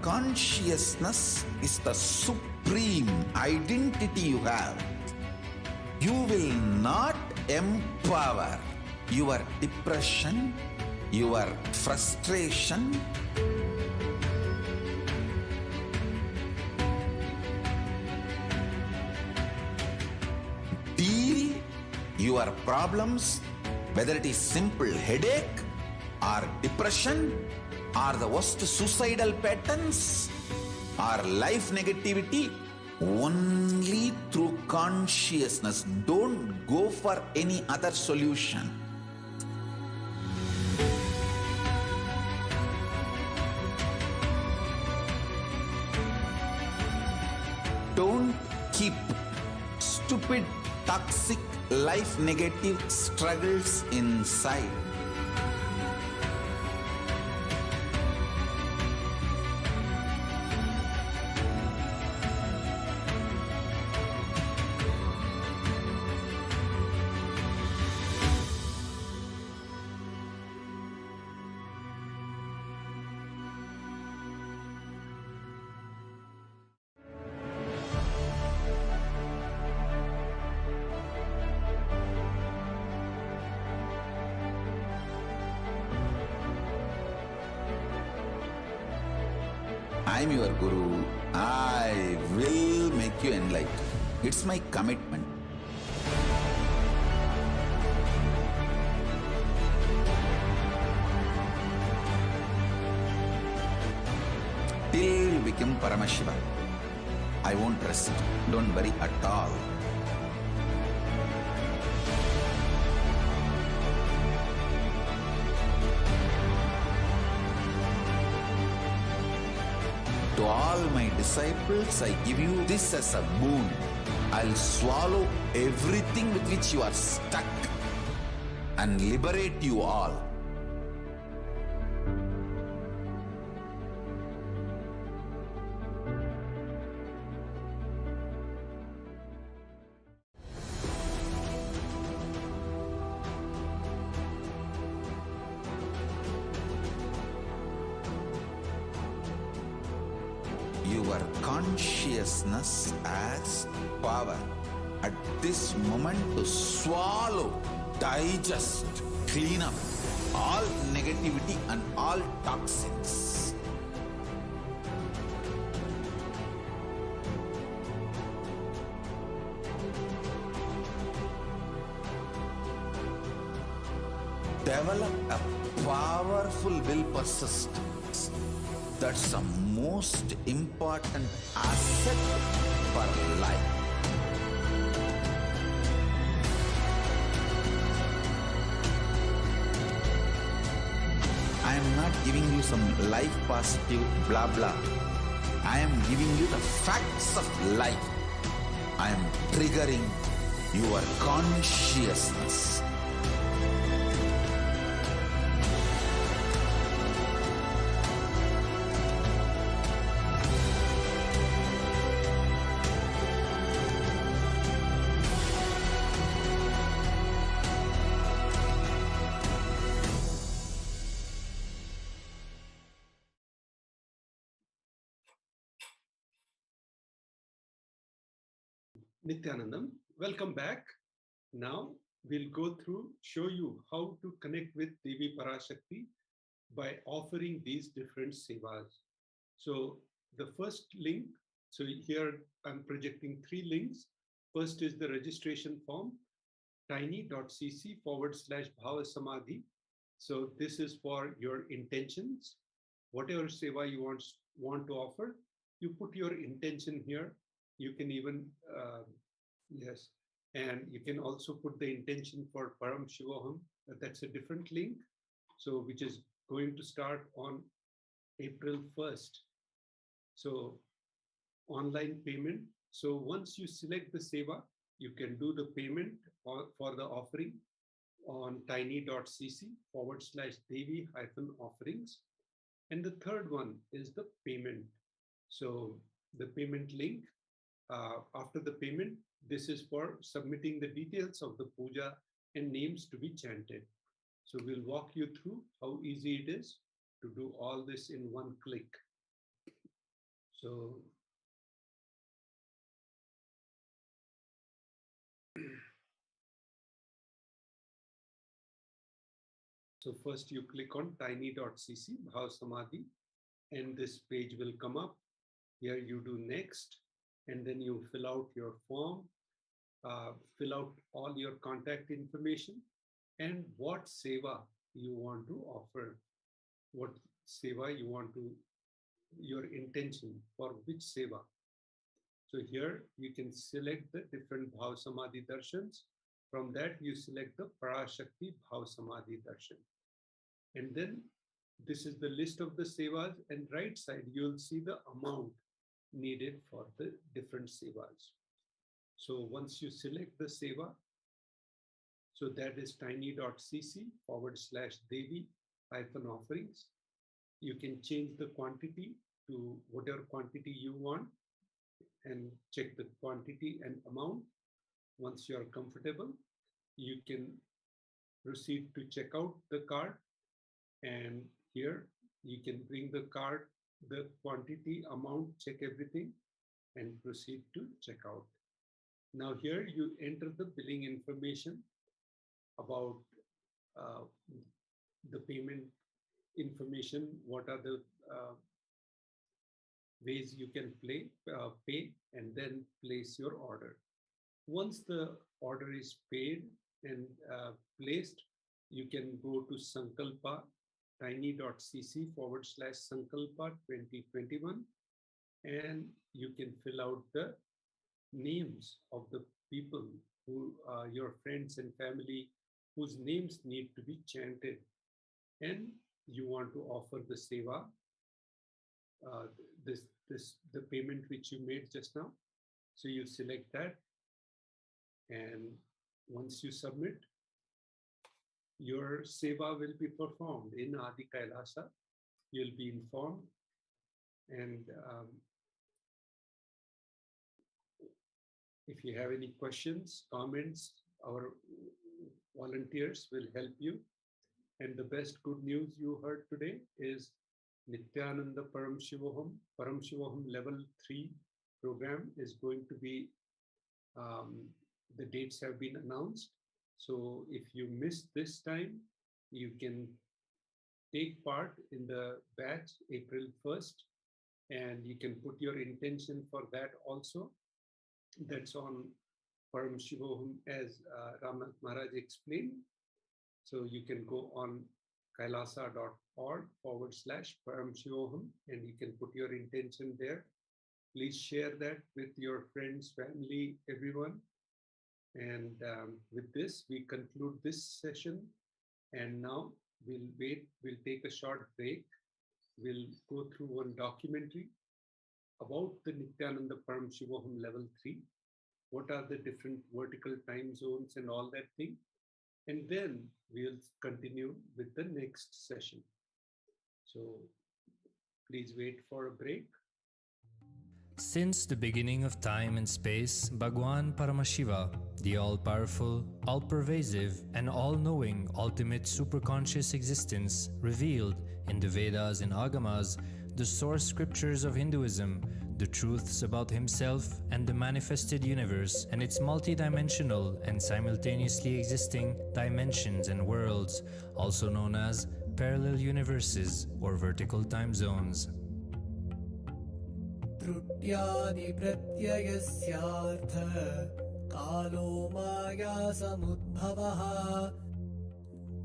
consciousness is the supreme identity you have. You will not empower your depression, your frustration, deal your problems, whether it is simple headache or depression or the worst suicidal patterns or life negativity, only through consciousness. Don't go for any other solution. Don't keep stupid, toxic, life negative struggles inside. I am your Guru. I will make you enlightened. It's my commitment. Till you become Paramashiva, I won't rest. Don't worry at all. To all my disciples, I give you this as a boon. I'll swallow everything with which you are stuck and liberate you all. Your consciousness has power at this moment to swallow, digest, clean up all negativity and all toxins. Develop a powerful will persistence. That's the most important asset for life. I am not giving you some life positive blah blah. I am giving you the facts of life. I am triggering your consciousness. Nithyanandam, welcome back. Now we'll go through, show you how to connect with Devi Parashakti by offering these different sevas. So the first link, so here I'm projecting 3 links. First is the registration form, tiny.cc/bhavasamadhi. So this is for your intentions. Whatever seva you want to offer, you put your intention here. You can even, yes, and you can also put the intention for Paramashivoham. That's a different link. So which is going to start on April 1st. So online payment. So once you select the seva, you can do the payment for the offering on tiny.cc/Devi-offerings. And the third one is the payment. So the payment link, after the payment, this is for submitting the details of the puja and names to be chanted. So we'll walk you through how easy it is to do all this in one click. So so first you click on tiny.cc Bhav Samadhi, and this page will come up. Here you do next, and then you fill out your form, fill out all your contact information and what seva you want to offer, what seva you want to, your intention for which seva. So here you can select the different Bhav Samadhi darshans. From that you select the Parashakti Bhav Samadhi darshan. And then this is the list of the sevas, and right side you'll see the amount needed for the different sevas. So once you select the seva, so that is tiny.cc/Devi-offerings. You can change the quantity to whatever quantity you want and check the quantity and amount. Once you are comfortable, you can proceed to check out the card, and here you can bring the card, the quantity, amount, check everything and proceed to check out. Now here you enter the billing information about the payment information, what are the ways you can pay, and then place your order. Once the order is paid and placed, you can go to Sankalpa, tiny.cc/Sankalpa 2021, and you can fill out the names of the people who are your friends and family whose names need to be chanted, and you want to offer the seva, the payment which you made just now. So you select that, and once you submit, your seva will be performed in Adi Kailasa. You'll be informed, and if you have any questions, comments, our volunteers will help you. And the best good news you heard today is Nithyananda Paramashivoham level 3 program is going to be, the dates have been announced. So if you missed this time, you can take part in the batch April 1st, and you can put your intention for that also. That's on Paramashivoham, as Ramnath Maharaj explained. So you can go on kailasa.org/Paramashivoham, and you can put your intention there. Please share that with your friends, family, everyone. And with this, we conclude this session. And now we'll take a short break. We'll go through one documentary about the Nithyananda Paramashivoham level 3. What are the different vertical time zones and all that thing. And then we'll continue with the next session. So please wait for a break. Since the beginning of time and space, Bhagwan Paramashiva, the all-powerful, all-pervasive, and all-knowing ultimate superconscious existence, revealed in the Vedas and Agamas, the source scriptures of Hinduism, the truths about himself and the manifested universe and its multidimensional and simultaneously existing dimensions and worlds, also known as parallel universes or vertical time zones. Trutyadi pratyayasya kalo maya samudbhavaha.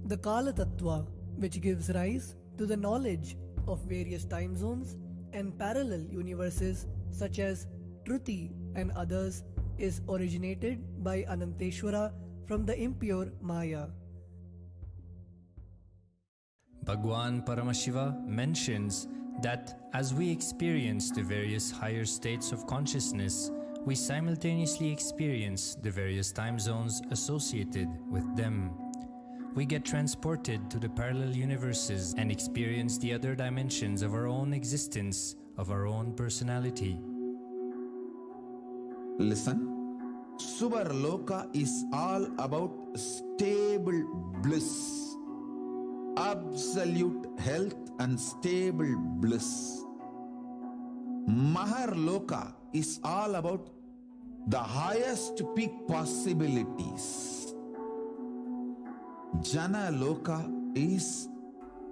The Kala Tattva, which gives rise to the knowledge of various time zones and parallel universes such as Truti and others, is originated by Ananteshwara from the impure Maya. Bhagwan Paramashiva mentions that as we experience the various higher states of consciousness, we simultaneously experience the various time zones associated with them. We get transported to the parallel universes and experience the other dimensions of our own existence, of our own personality. Listen, Subarloka is all about stable bliss, absolute health and stable bliss. Maharloka is all about the highest peak possibilities. Jana Loka is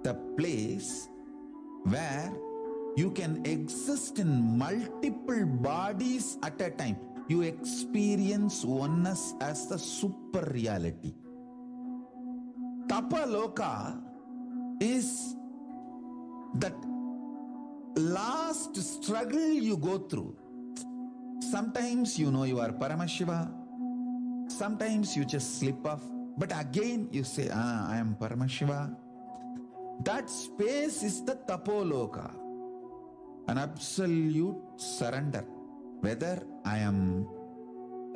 the place where you can exist in multiple bodies at a time. You experience oneness as the super reality. Tapaloka is that last struggle you go through. Sometimes you know you are Paramashiva, sometimes you just slip off, but again you say, I am Paramashiva. That space is the Tapoloka, an absolute surrender. Whether I am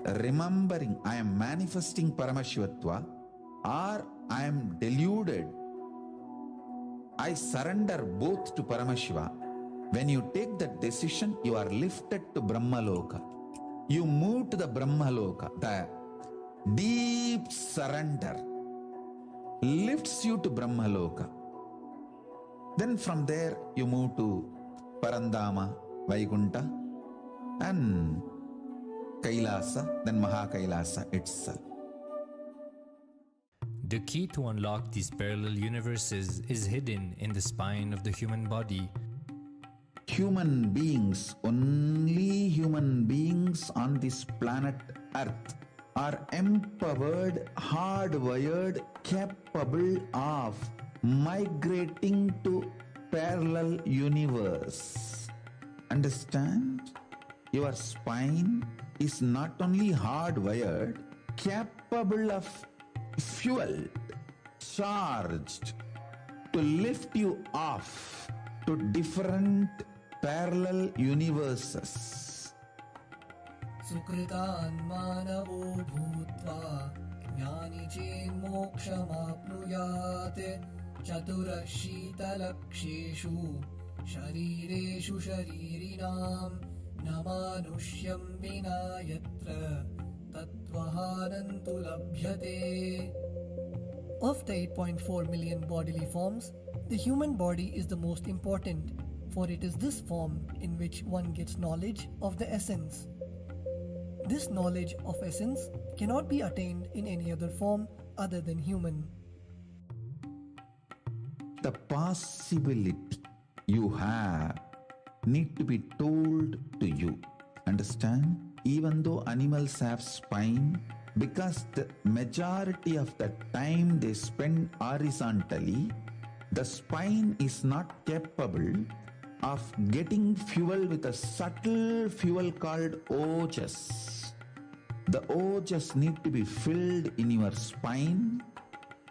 remembering, I am manifesting Paramashivatva, or I am deluded, I surrender both to Paramashiva. When you take that decision, you are lifted to Brahmaloka. You move to the Brahmaloka. The deep surrender lifts you to Brahmaloka. Then from there, you move to Parandama, Vaikunta, and Kailasa, then Mahakailasa itself. The key to unlock these parallel universes is hidden in the spine of the human body. Human beings, only human beings on this planet Earth are empowered, hardwired, capable of migrating to parallel universe. Understand? Your spine is not only hardwired, capable of fueled, charged to lift you off to different parallel universes. Sukritan manavo bhutva jnani chen mokshamapnuyat chaturashita-laksheshu sharireshu sharirinam namanushyam vina yatra tattvahanantu labhyate. Of the 8.4 million bodily forms, the human body is the most important, for it is this form in which one gets knowledge of the essence. This knowledge of essence cannot be attained in any other form other than human. The possibility you have need to be told to you. Understand? Even though animals have spine, because the majority of the time they spend horizontally, the spine is not capable of getting fuel with a subtle fuel called ojas. The ojas need to be filled in your spine,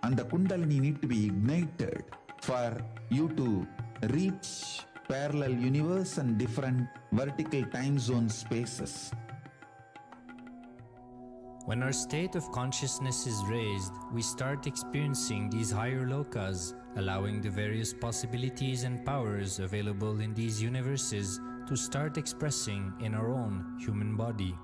and the kundalini need to be ignited for you to reach parallel universe and different vertical time zone spaces. When our state of consciousness is raised, we start experiencing these higher lokas, allowing the various possibilities and powers available in these universes to start expressing in our own human body.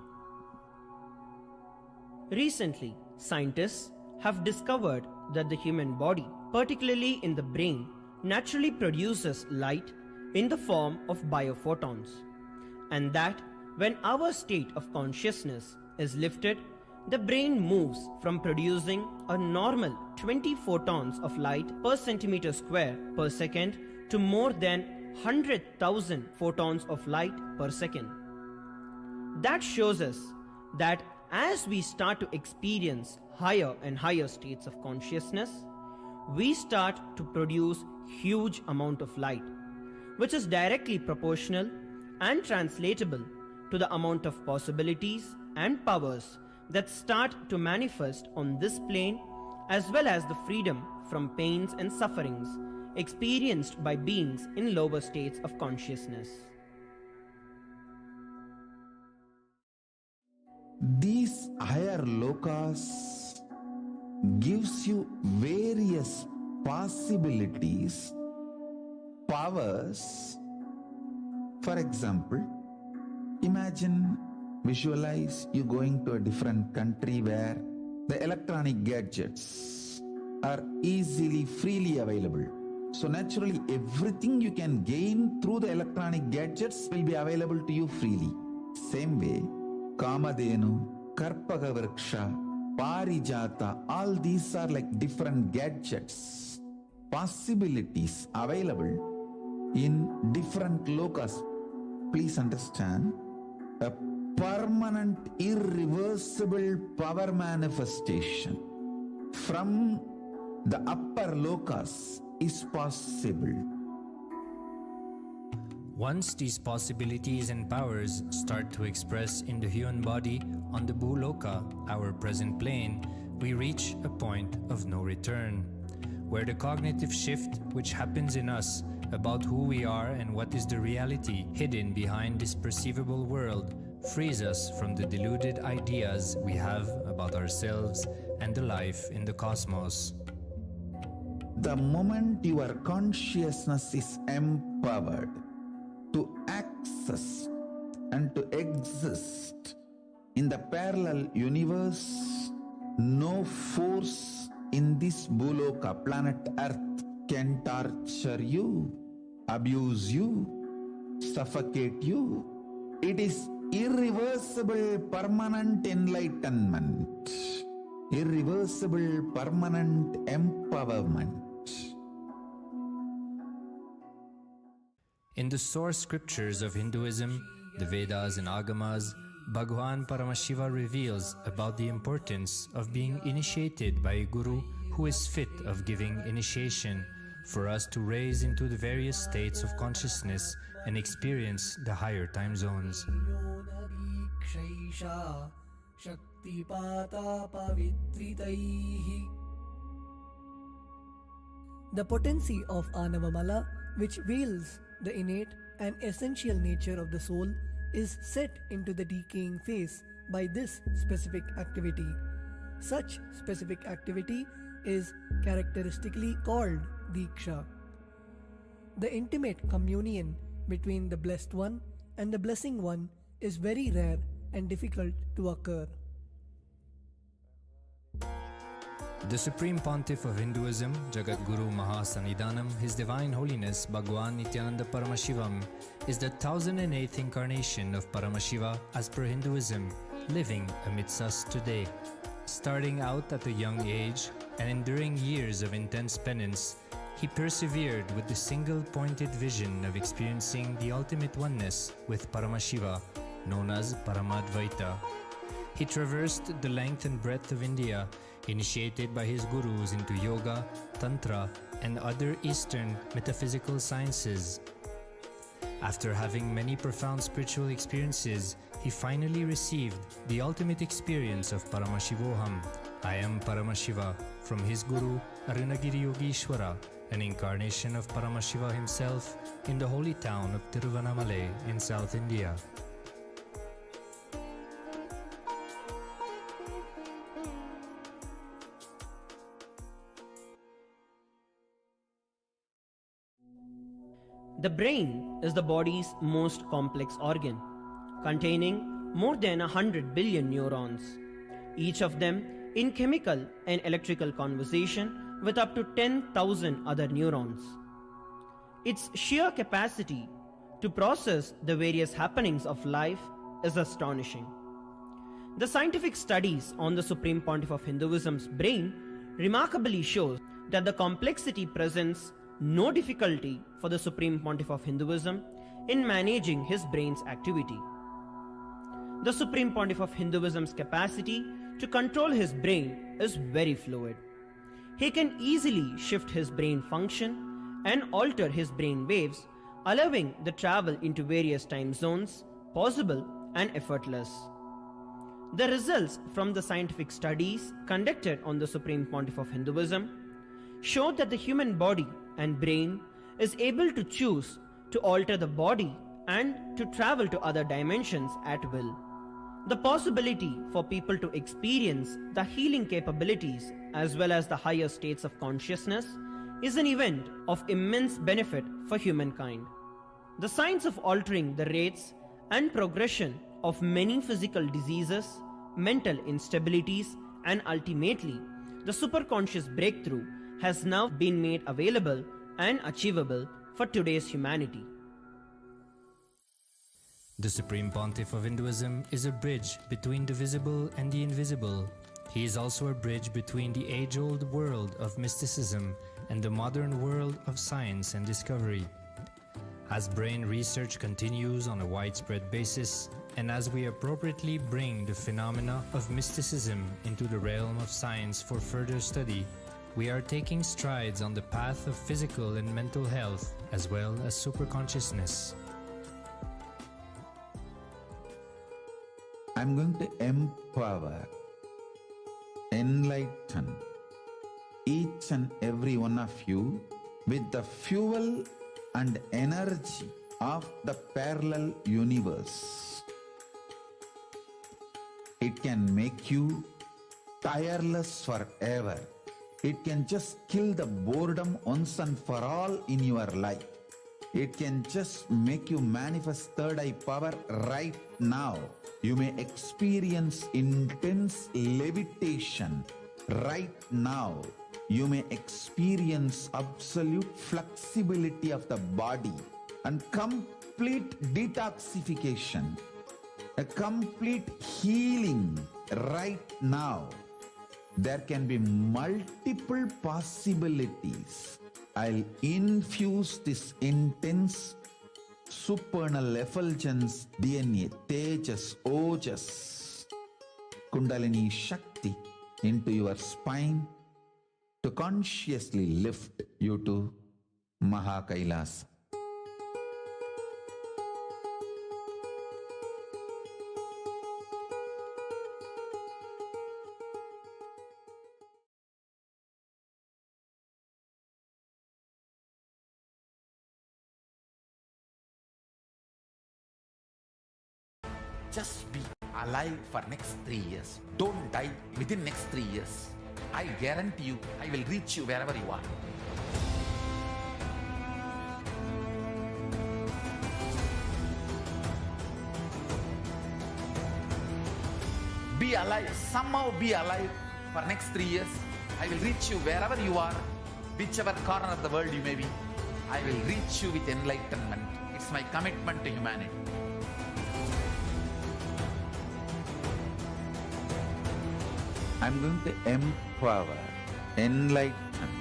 Recently, scientists have discovered that the human body, particularly in the brain, naturally produces light in the form of biophotons, and that when our state of consciousness is lifted, the brain moves from producing a normal 20 photons of light per centimeter square per second to more than 100,000 photons of light per second. That shows us that as we start to experience higher and higher states of consciousness, we start to produce huge amount of light, which is directly proportional and translatable to the amount of possibilities and powers that start to manifest on this plane, as well as the freedom from pains and sufferings experienced by beings in lower states of consciousness. These higher lokas gives you various possibilities, powers. For example, imagine, visualize you going to a different country where the electronic gadgets are easily, freely available. So naturally, everything you can gain through the electronic gadgets will be available to you freely. Same way, Kamadhenu, Karpaga Vriksha, Parijata, all these are like different gadgets, possibilities available in different lokas. Please understand, a permanent, irreversible power manifestation from the upper lokas is possible. Once these possibilities and powers start to express in the human body on the Bhuloka, our present plane, we reach a point of no return, where the cognitive shift which happens in us about who we are and what is the reality hidden behind this perceivable world frees us from the deluded ideas we have about ourselves and the life in the cosmos. The moment your consciousness is empowered to access and to exist in the parallel universe, no force in this Bhuloka, planet Earth, can torture you, abuse you, suffocate you. It is irreversible, permanent enlightenment, irreversible, permanent empowerment. In the source scriptures of Hinduism, the Vedas and Agamas, Bhagwan Paramashiva reveals about the importance of being initiated by a guru who is fit of giving initiation for us to raise into the various states of consciousness and experience the higher time zones. The potency of Anavamala, which veils the innate and essential nature of the soul, is set into the decaying phase by this specific activity. Such specific activity is characteristically called Diksha. The intimate communion between the blessed one and the blessing one is very rare and difficult to occur. The Supreme Pontiff of Hinduism, Jagat Guru Mahasannidhanam, His Divine Holiness Bhagwan Nithyananda Paramashivam, is the 1008th incarnation of Paramashiva as per Hinduism, living amidst us today. Starting out at a young age and enduring years of intense penance, he persevered with the single-pointed vision of experiencing the ultimate oneness with Paramashiva, known as Paramadvaita. He traversed the length and breadth of India, initiated by his gurus into yoga, tantra, and other Eastern metaphysical sciences. After having many profound spiritual experiences, he finally received the ultimate experience of Paramashivoham, I am Paramashiva, from his guru Arunagiri Yogeshwara, an incarnation of Paramashiva himself in the holy town of Tiruvannamalai in South India. The brain is the body's most complex organ, containing more than 100 billion neurons, each of them in chemical and electrical conversation with up to 10,000 other neurons. Its sheer capacity to process the various happenings of life is astonishing. The scientific studies on the Supreme Pontiff of Hinduism's brain remarkably shows that the complexity presents no difficulty for the Supreme Pontiff of Hinduism in managing his brain's activity. The Supreme Pontiff of Hinduism's capacity to control his brain is very fluid. He can easily shift his brain function and alter his brain waves, allowing the travel into various time zones possible and effortless. The results from the scientific studies conducted on the Supreme Pontiff of Hinduism showed that the human body and brain is able to choose to alter the body and to travel to other dimensions at will. The possibility for people to experience the healing capabilities as well as the higher states of consciousness is an event of immense benefit for humankind. The science of altering the rates and progression of many physical diseases, mental instabilities, and ultimately the superconscious breakthrough has now been made available and achievable for today's humanity. The Supreme Pontiff of Hinduism is a bridge between the visible and the invisible. He is also a bridge between the age-old world of mysticism and the modern world of science and discovery. As brain research continues on a widespread basis, and as we appropriately bring the phenomena of mysticism into the realm of science for further study, we are taking strides on the path of physical and mental health as well as superconsciousness. I'm going to empower, enlighten each and every one of you with the fuel and energy of the parallel universe. It can make you tireless forever. It can just kill the boredom once and for all in your life. It can just make you manifest third eye power right now. You may experience intense levitation right now. You may experience absolute flexibility of the body and complete detoxification, a complete healing right now. There can be multiple possibilities. I'll infuse this intense supernal effulgence DNA, Tejas, Ojas, Kundalini Shakti into your spine to consciously lift you to Kailasa. Just be alive for next 3 years. Don't die within next 3 years. I guarantee you, I will reach you wherever you are. Be alive, somehow be alive for next 3 years. I will reach you wherever you are, whichever corner of the world you may be. I will reach you with enlightenment. It's my commitment to humanity. I'm going to empower, enlighten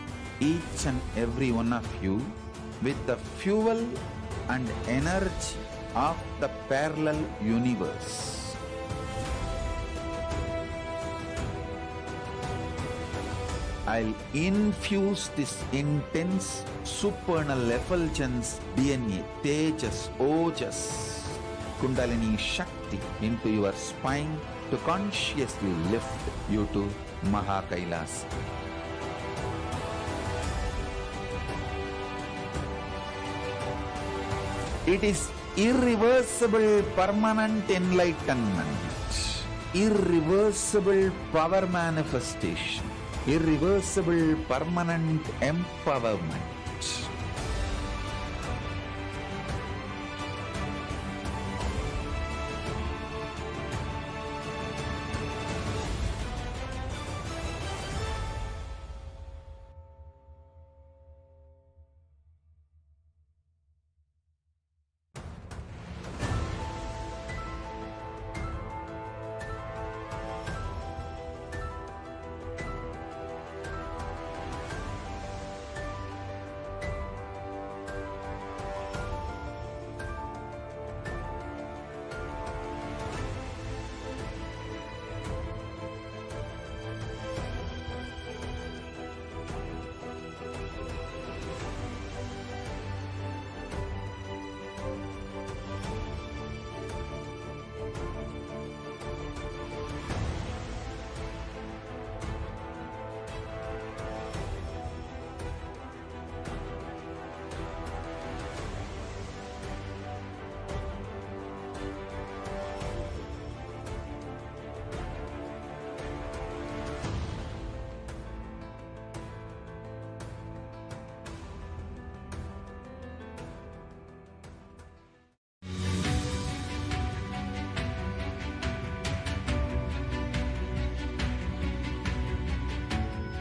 each and every one of you with the fuel and energy of the parallel universe. I'll infuse this intense supernal effulgence DNA, Tejas, Ojas, Kundalini Shakti into your spine to consciously lift you to Kailasa. It is irreversible permanent enlightenment, irreversible power manifestation, irreversible permanent empowerment.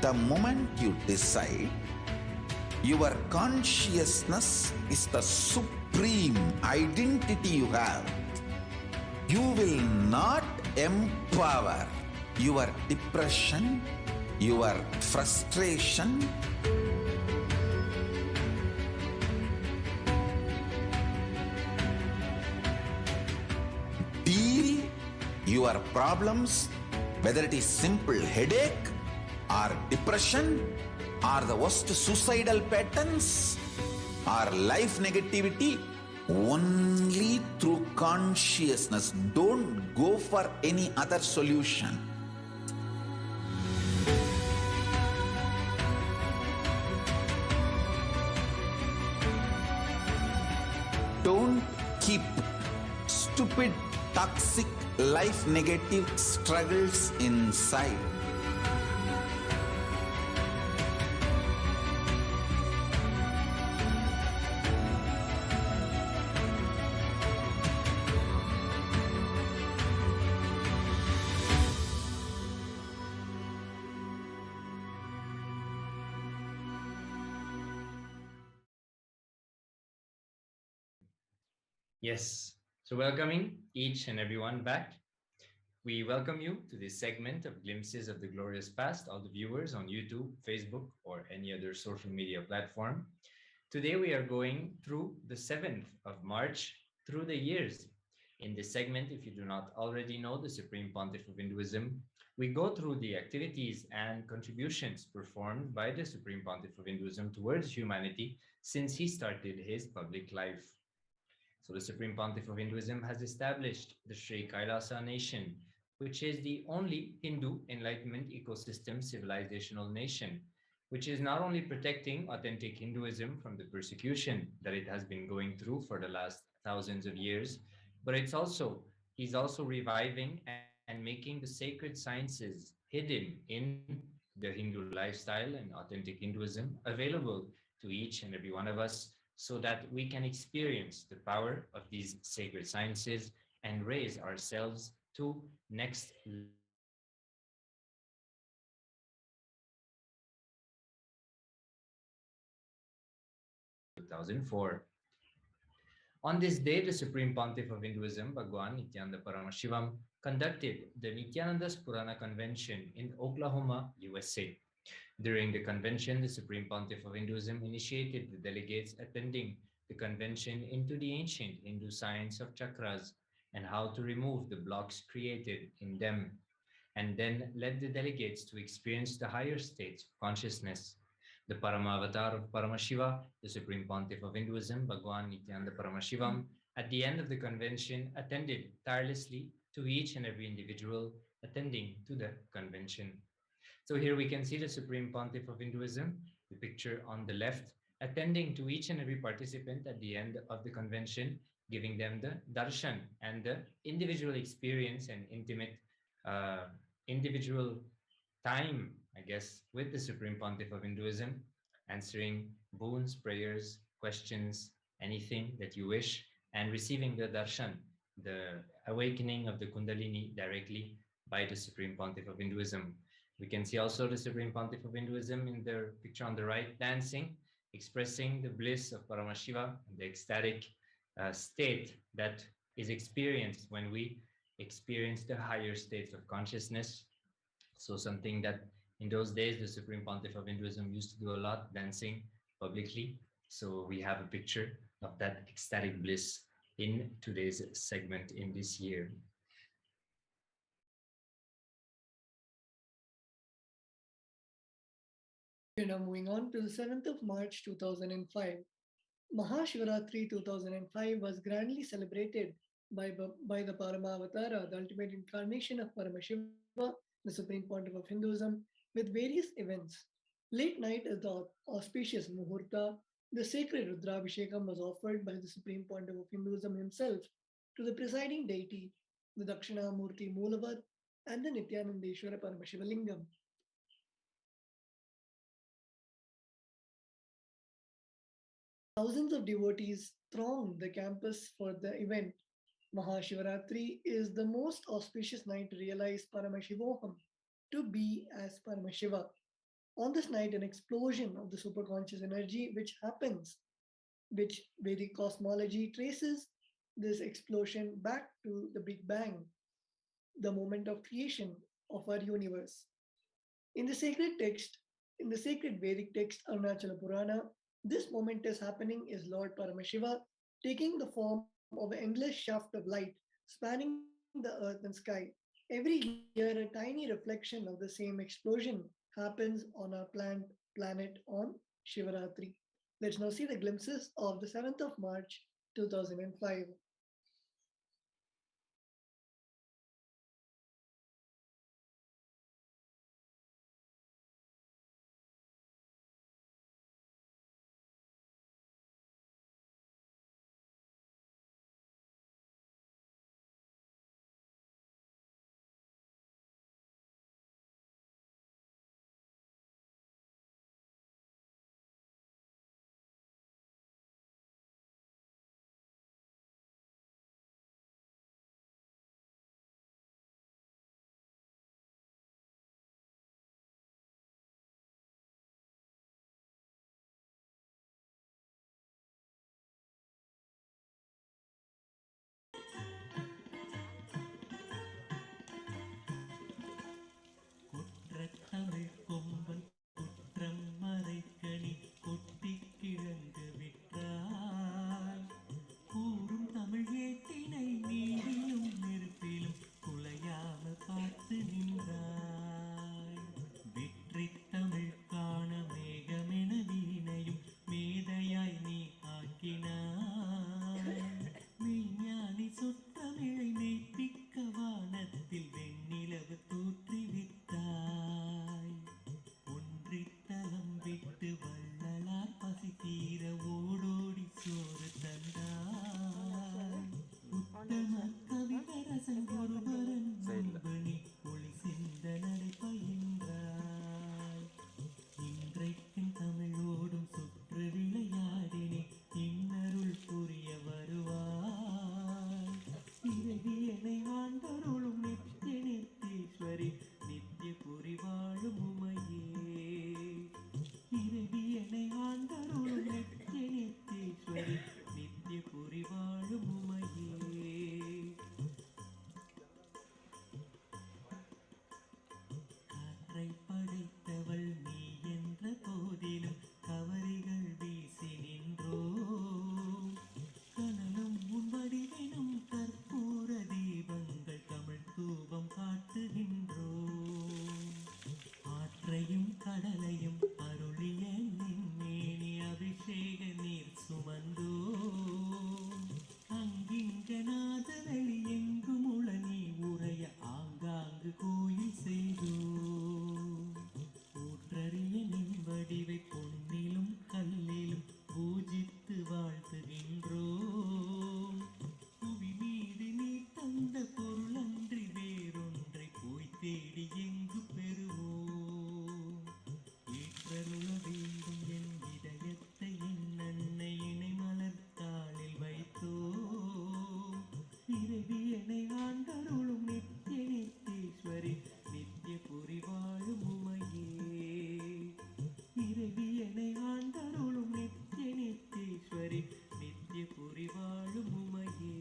The moment you decide Your consciousness is the supreme identity you have. You will not empower your depression, your frustration, deal your problems, whether it is simple headache or depression or the worst suicidal patterns or life negativity, only through consciousness. Don't go for any other solution. Don't keep stupid, toxic, life negative struggles inside. Yes. So welcoming each and everyone back. We welcome you to this segment of Glimpses of the Glorious Past, all the viewers on YouTube, Facebook, or any other social media platform. Today we are going through the 7th of March through the years. In this segment, if you do not already know the Supreme Pontiff of Hinduism, we go through the activities and contributions performed by the Supreme Pontiff of Hinduism towards humanity since he started his public life. So the Supreme Pontiff of Hinduism has established the Sri Kailasa nation, which is the only Hindu enlightenment ecosystem civilizational nation, which is not only protecting authentic Hinduism from the persecution that it has been going through for the last thousands of years, but he's also reviving and making the sacred sciences hidden in the Hindu lifestyle and authentic Hinduism available to each and every one of us so that we can experience the power of these sacred sciences and raise ourselves to next level of 2004. On this day, the Supreme Pontiff of Hinduism, Bhagwan Nithyananda Paramashivam, conducted the Nithyananda's Purana Convention in Oklahoma, USA. During the convention, the Supreme Pontiff of Hinduism initiated the delegates attending the convention into the ancient Hindu science of chakras and how to remove the blocks created in them, and then led the delegates to experience the higher states of consciousness. The Paramavatar of Paramashiva, the Supreme Pontiff of Hinduism, Bhagwan Nithyananda Paramashivam, at the end of the convention, attended tirelessly to each and every individual attending to the convention. So here we can see the Supreme Pontiff of Hinduism, the picture on the left, attending to each and every participant at the end of the convention, giving them the darshan and the individual experience and intimate individual time, I guess, with the Supreme Pontiff of Hinduism, answering boons, prayers, questions, anything that you wish, and receiving the darshan, the awakening of the Kundalini directly by the Supreme Pontiff of Hinduism. We can see also the Supreme Pontiff of Hinduism in the picture on the right, dancing, expressing the bliss of Paramashiva, the ecstatic state that is experienced when we experience the higher states of consciousness. So something that in those days, the Supreme Pontiff of Hinduism used to do a lot, dancing publicly. So we have a picture of that ecstatic bliss in today's segment in this year. We're now moving on to the 7th of March 2005. Mahashivaratri 2005 was grandly celebrated by the Paramavatara, the ultimate incarnation of Paramashiva, the Supreme Pontiff of Hinduism, with various events. Late night as the auspicious Muhurta, the sacred Rudrabhishekam was offered by the Supreme Pontiff of Hinduism himself to the presiding deity, the Dakshinamurti Moolavar, and the Nithyanandeshwara Paramashivalingam. Thousands of devotees thronged the campus for the event. Mahashivaratri is the most auspicious night to realize Paramashivoham, to be as Paramashiva. On this night, an explosion of the superconscious energy which happens, which Vedic cosmology traces this explosion back to the Big Bang, the moment of creation of our universe. In the sacred text, in the sacred Vedic text Arunachala Purana, this moment is happening is Lord Paramashiva taking the form of an endless shaft of light spanning the earth and sky. Every year, a tiny reflection of the same explosion happens on our planet on Shivaratri. Let's now see the glimpses of the 7th of March 2005. குற்றத்தமிழ் கொம்பன் குற்றம் மறைக்கணி கொட்டி கிழங்கு விற்றாய் கூறும் தமிழ் ஏட்டினை நீரிலும் நெருப்பிலும் குலையாமல் காத்து நின்றாய் வெற்றித் தமிழ் காண மேகமென வீணையும் மேதையாய் நீ ஆக்கினாய் மெய்ஞானி சொற்றமிழை மெய்ப்பிக்க வானத்தில் வெண்ணிலவு தோற்றுவித்தாய் ஒன்றித்தலம் விட்டு வள்ளலார் பசி தீர ஓடோடி சோறு தந்தாய் உத்தம கவிதரசன் ஒருவரன் முன்பணி ஒளி சிந்த நடை பயின்றாய் இன்றைக்கும் தமிழோடும் சுற்று விளையாடினே இன்னருள் புரிய வருவாய் இறைவியனை ஆண்டருளும் நித்திய நித்தீஸ்வரி நித்திய புரிவாழும் உமையே இறைவியனை ஆண்டருளும் நித்திய நித்தீஸ்வரி நித்திய புரிவாழும் உமையே காற்றை படைத்தவள் நீ என்ற போதிலும் கவரிகள் வீசி நின்றோ கனலும் உன் வடிவினும் கற்பூர தீபங்கள் தமிழ் தூபம் காட்டுகின்றோ ஆற்றையும் கடலையும் அருளிய நின்மேனி அபிஷேக நீர் சுமந்தோ அங்கிங்கநாத வெளி எங்கும் உளநீ உரைய ஆங்காங்கு கோயில் செய்தோ ஊற்றறிய நின் வடிவை பொன்னிலும் கல்லிலும் பூஜித்து வாழ்த்துகின்றோம் புவி மீது நீ தந்த பொருளன்றி வேறொன்றை போய் தேடி எங்கு பெறுவோம் ஏற்றருள வேண்டும் என் இதயத்தை என் அன்னை இணை மலர்த்தாளில் வைத்தோம் இறைவியனை ஆண்டருளும் நித்திய நித்தீஸ்வரி நித்திய புரிவாழும் உமையே இறைவியனை ஆண்டருளும் நித்திய நித்தீஸ்வரி நித்திய புரிவாழும் உமையே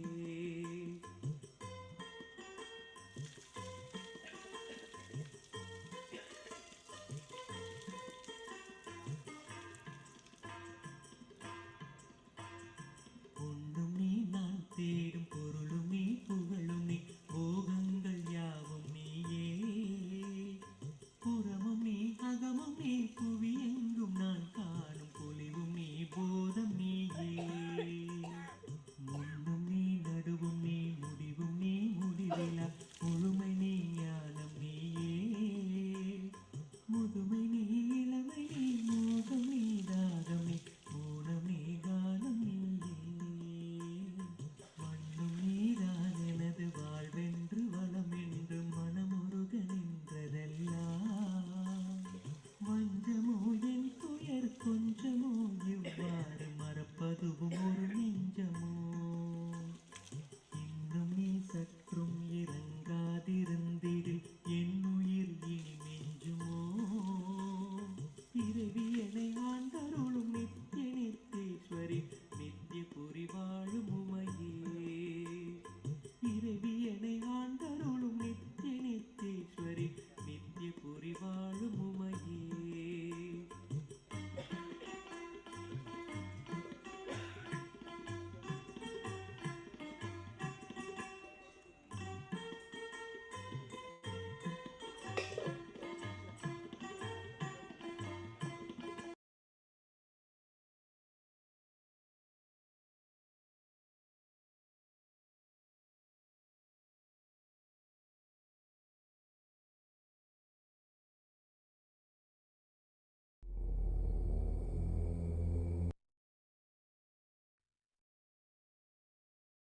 பொன்னும் நீ நான் தேடும் பொருளும் நீ புகழும் நீ போகங்கள் யாவும் நீயே புறமும் நீ அகமும் நீ புவி எங்கும் நான் காணும் பொலிவும் நீ போதம் நீயே முன்னும் நீ நடுவும் நீ முடிவும் நீ முடிவிலா முழுமை நீ ஞானம் நீயே முதுமை நீ இளமை நீ மோகம் நீ தாகம் நீ மூலம் நீ காலம் நீயே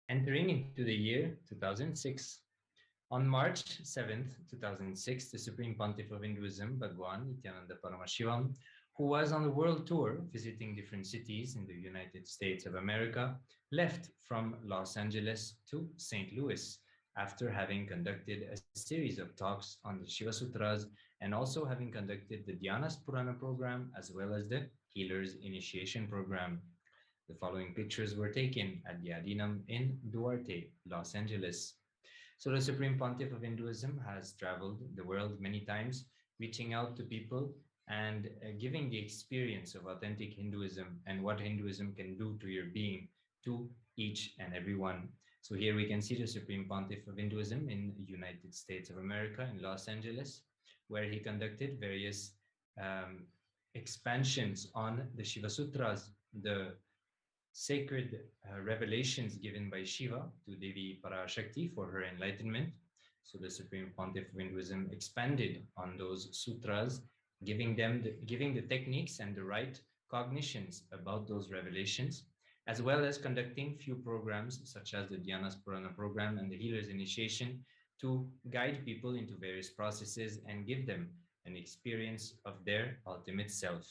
Entering into the year 2006. On March 7th, 2006, the Supreme Pontiff of Hinduism, Bhagwan Nithyananda Paramashivam, who was on the world tour visiting different cities in the United States of America, left from Los Angeles to St. Louis after having conducted a series of talks on the Shiva Sutras and also having conducted the Dhyanas Purana program as well as the Healers Initiation program. The following pictures were taken at the Adinam in Duarte, Los Angeles. So the Supreme Pontiff of Hinduism has traveled the world many times, reaching out to people and giving the experience of authentic Hinduism and what Hinduism can do to your being to each and every one. So here we can see the Supreme Pontiff of Hinduism in the United States of America in Los Angeles, where he conducted various um, expansions on the Shiva Sutras, the sacred revelations given by Shiva to Devi Parashakti for her enlightenment. So the Supreme Pontiff of Hinduism expanded on those sutras, giving the techniques and the right cognitions about those revelations, as well as conducting few programs such as the Dhyanas Purana program and the Healers Initiation to guide people into various processes and give them an experience of their ultimate self.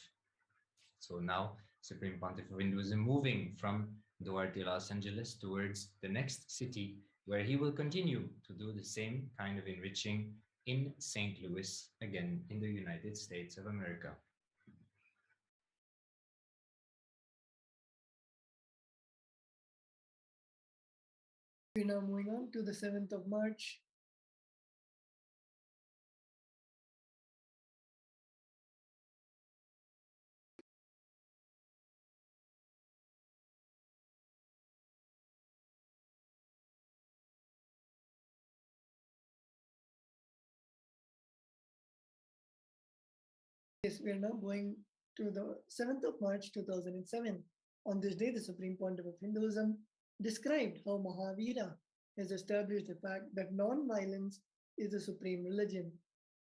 So now, Supreme Pontiff of Hinduism moving from Duarte, Los Angeles towards the next city where he will continue to do the same kind of enriching in St. Louis, again in the United States of America. We're now moving on to the 7th of March. Yes, we are now going to the 7th of March 2007. On this day, the Supreme Pontiff of Hinduism described how Mahavira has established the fact that non-violence is the supreme religion.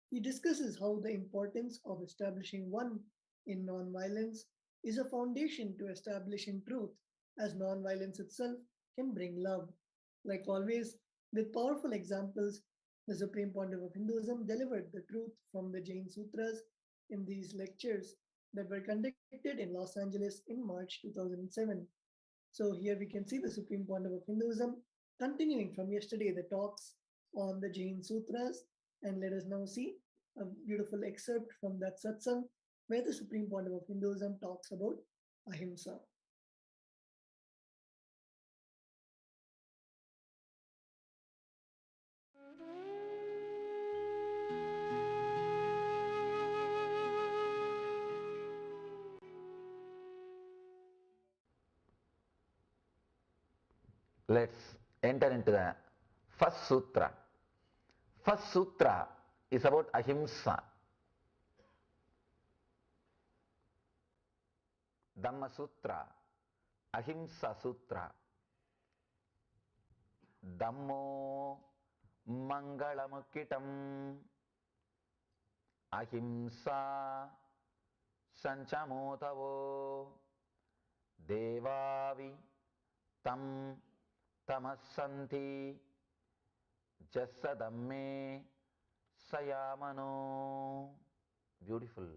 He discusses how the importance of establishing one in non-violence is a foundation to establishing truth, as non-violence itself can bring love. Like always, with powerful examples, the Supreme Pontiff of Hinduism delivered the truth from the Jain Sutras in these lectures that were conducted in Los Angeles in March 2007. So here we can see the Supreme Pontiff of Hinduism continuing from yesterday the talks on the Jain Sutras. And let us now see a beautiful excerpt from that satsang where the Supreme Pontiff of Hinduism talks about ahimsa. Let's enter into the first sutra. First sutra is about ahimsa. Dhamma Sutra, Ahimsa Sutra. Dhammo Mangalamukitam, Ahimsa Sanchamotavo, Devavi Tam Tamasanti, Jasadamme Sayamano. Beautiful.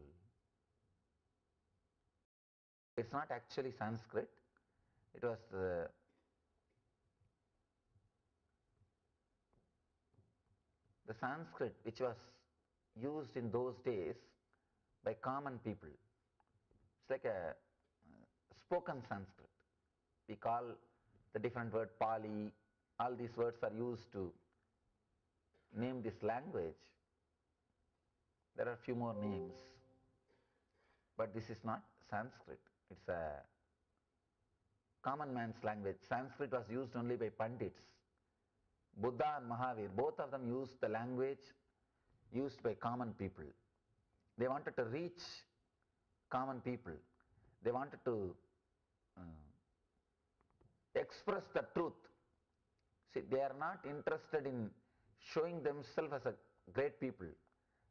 It's not actually Sanskrit. It was the Sanskrit which was used in those days by common people. It's like a spoken Sanskrit. We call the different word Pali. All these words are used to name this language. There are a few more names. But this is not Sanskrit. It's a common man's language. Sanskrit was used only by Pandits. Buddha and Mahavir, both of them used the language used by common people. They wanted to reach common people. They wanted to express the truth. See, they are not interested in showing themselves as a great people.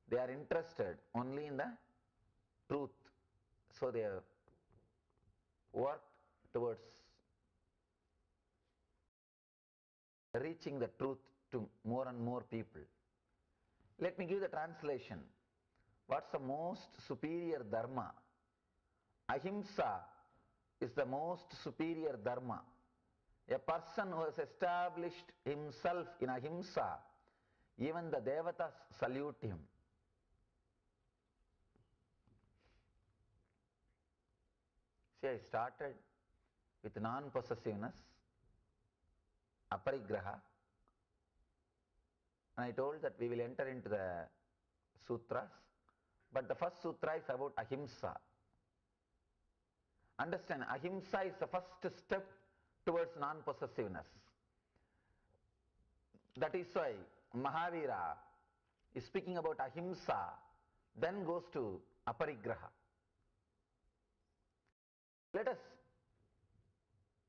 They are interested only in the truth. So they have worked towards reaching the truth to more and more people. Let me give the translation. What's the most superior dharma? Ahimsa is the most superior dharma. A person who has established himself in ahimsa, even the devatas salute him. See, I started with non-possessiveness, aparigraha, and I told that we will enter into the sutras, but the first sutra is about ahimsa. Understand, ahimsa is the first step towards non-possessiveness. That is why Mahavira is speaking about ahimsa, then goes to aparigraha. Let us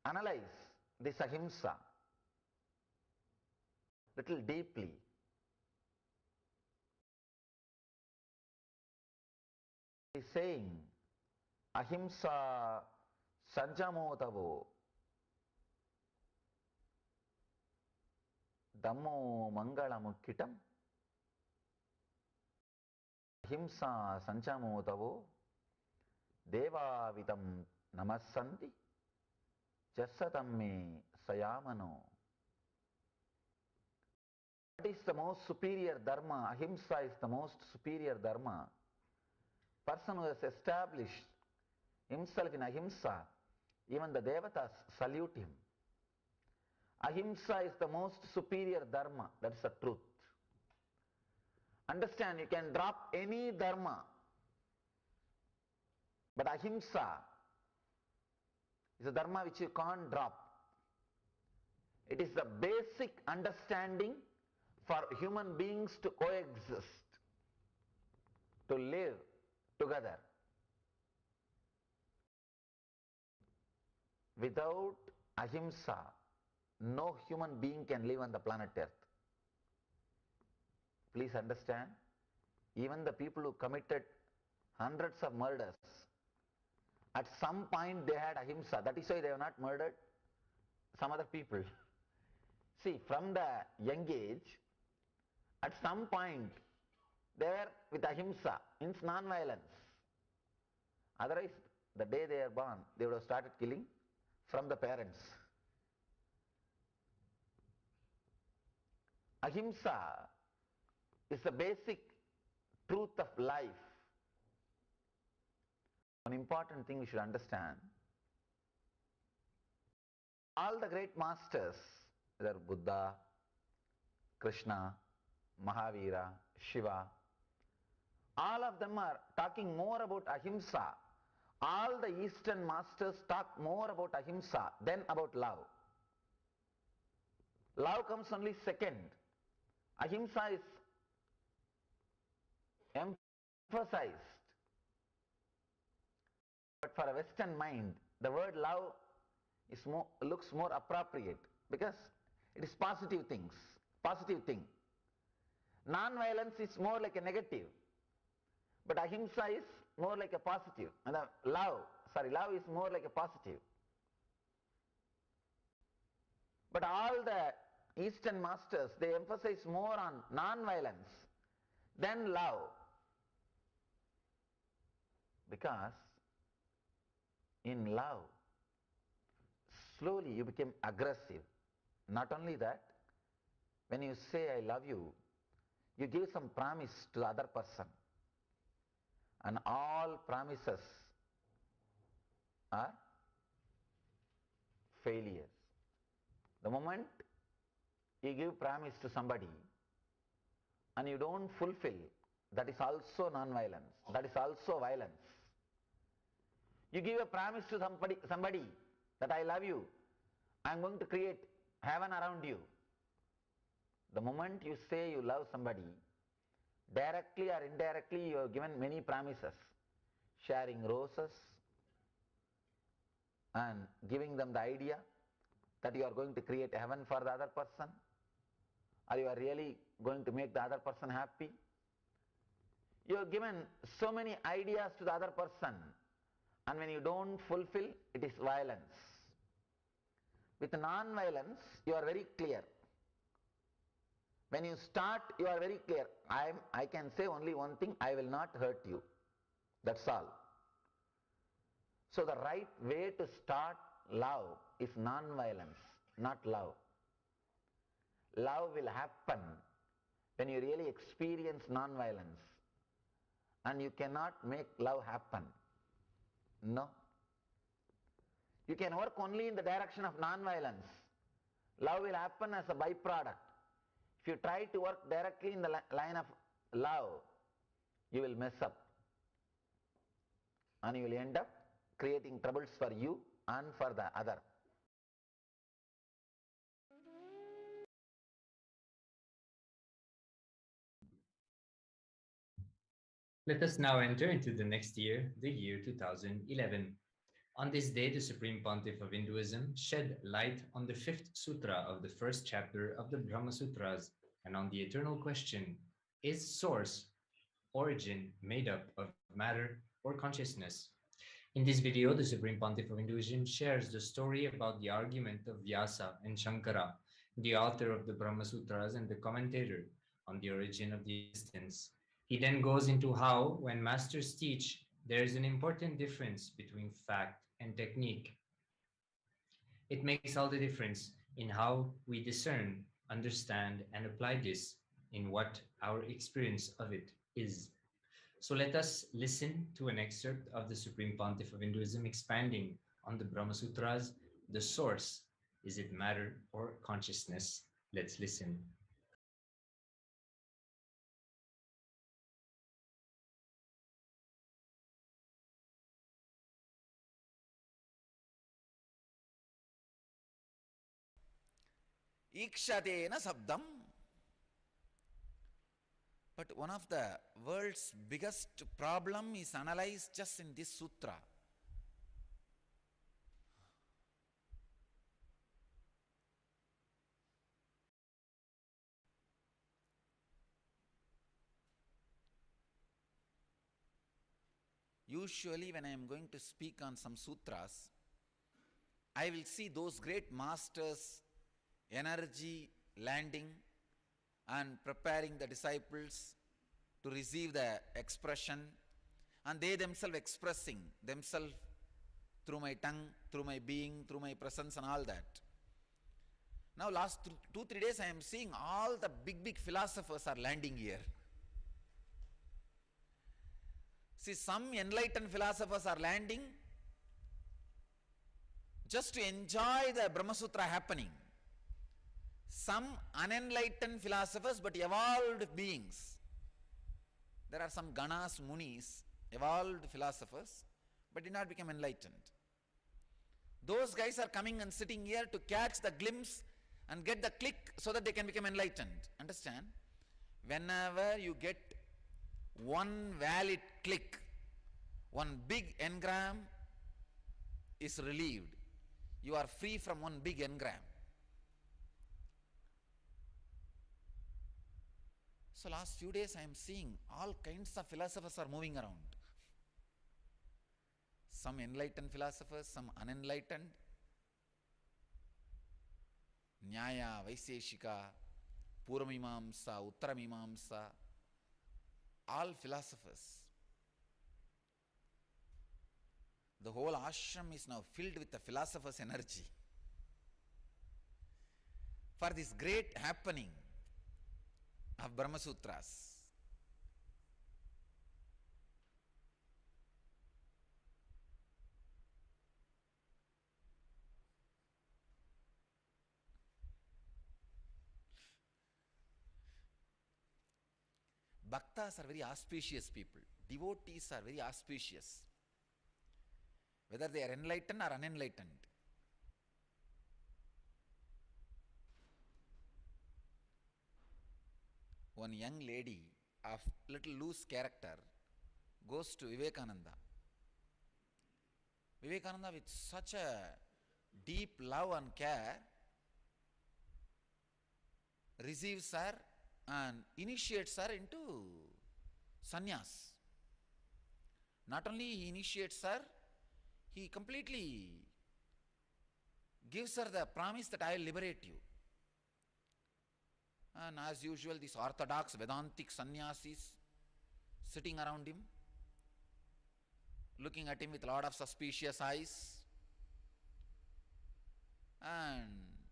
analyze this ahimsa little deeply. He is saying, ahimsa sanjamotavo dhammo mangalamukkitam ahimsa sanjamotavo devavidam namassanti jasatam me sayamano. What is the most superior dharma? Ahimsa is the most superior dharma. Person who has established himself in ahimsa, even the devatas salute him. Ahimsa is the most superior dharma. That's the truth. Understand, you can drop any dharma, but ahimsa is a dharma which you can't drop. It is the basic understanding for human beings to coexist, to live together. Without ahimsa, no human being can live on the planet Earth. Please understand, even the people who committed hundreds of murders, at some point they had ahimsa. That is why they have not murdered some other people. See, from the young age, at some point they were with ahimsa, means non-violence. Otherwise, the day they are born, they would have started killing from the parents. Ahimsa is the basic truth of life. One important thing we should understand, all the great masters, whether Buddha, Krishna, Mahavira, Shiva, all of them are talking more about ahimsa. All the Eastern masters talk more about ahimsa than about love. Love comes only second. Ahimsa is emphasized. But for a Western mind, the word love is looks more appropriate because it is positive things, positive thing. Non-violence is more like a negative, but ahimsa is more like a positive. And love is more like a positive. But all the Eastern masters, they emphasize more on non-violence than love. Because in love, slowly you become aggressive. Not only that, when you say I love you, you give some promise to the other person. And all promises are failures. The moment you give promise to somebody and you don't fulfill, that is also non-violence. That is also violence. You give a promise to somebody that I love you, I am going to create heaven around you. The moment you say you love somebody, directly or indirectly you have given many promises, sharing roses and giving them the idea that you are going to create heaven for the other person, or you are really going to make the other person happy. You have given so many ideas to the other person, and when you don't fulfill, it is violence. With non-violence, you are very clear. When you start, you are very clear. I can say only one thing, I will not hurt you. That's all. So the right way to start love is non-violence, not love. Love will happen when you really experience non-violence. And you cannot make love happen. No. You can work only in the direction of non-violence. Love will happen as a byproduct. If you try to work directly in the line of love, you will mess up. And you will end up creating troubles for you and for the other. Let us now enter into the next year, the year 2011. On this day, the Supreme Pontiff of Hinduism shed light on the fifth sutra of the first chapter of the Brahma Sutras and on the eternal question, is source, origin, made up of matter or consciousness? In this video, the Supreme Pontiff of Hinduism shares the story about the argument of Vyasa and Shankara, the author of the Brahma Sutras and the commentator on the origin of the existence. He then goes into how, when masters teach, there is an important difference between fact and technique. It makes all the difference in how we discern, understand, and apply this in what our experience of it is. So let us listen to an excerpt of the Supreme Pontiff of Hinduism expanding on the Brahma Sutras, the source. Is it matter or consciousness? Let's listen. Ikshadena sabdam. But one of the world's biggest problem is analyzed just in this sutra. Usually when I am going to speak on some sutras, I will see those great masters' energy landing and preparing the disciples to receive the expression, and they themselves expressing themselves through my tongue, through my being, through my presence and all that. Now last 2-3 days I am seeing all the big philosophers are landing here. See, some enlightened philosophers are landing just to enjoy the Brahma Sutra happening. Some unenlightened philosophers but evolved beings. There are some Ganas, Munis, evolved philosophers but did not become enlightened. Those guys are coming and sitting here to catch the glimpse and get the click so that they can become enlightened. Understand? Whenever you get one valid click, one big engram is relieved. You are free from one big engram. So last few days I am seeing all kinds of philosophers are moving around. Some enlightened philosophers, some unenlightened. Nyaya, Vaiseshika, Puramimamsa, Uttaramimamsa, all philosophers. The whole ashram is now filled with the philosopher's energy for this great happening of Brahma Sutras. Bhaktas are very auspicious people. Devotees are very auspicious, whether they are enlightened or unenlightened. One young lady of little loose character goes to Vivekananda. Vivekananda, with such a deep love and care, receives her and initiates her into sannyas. Not only he initiates her, he completely gives her the promise that I will liberate you. And as usual, these orthodox Vedantic sannyasis sitting around him, looking at him with a lot of suspicious eyes, and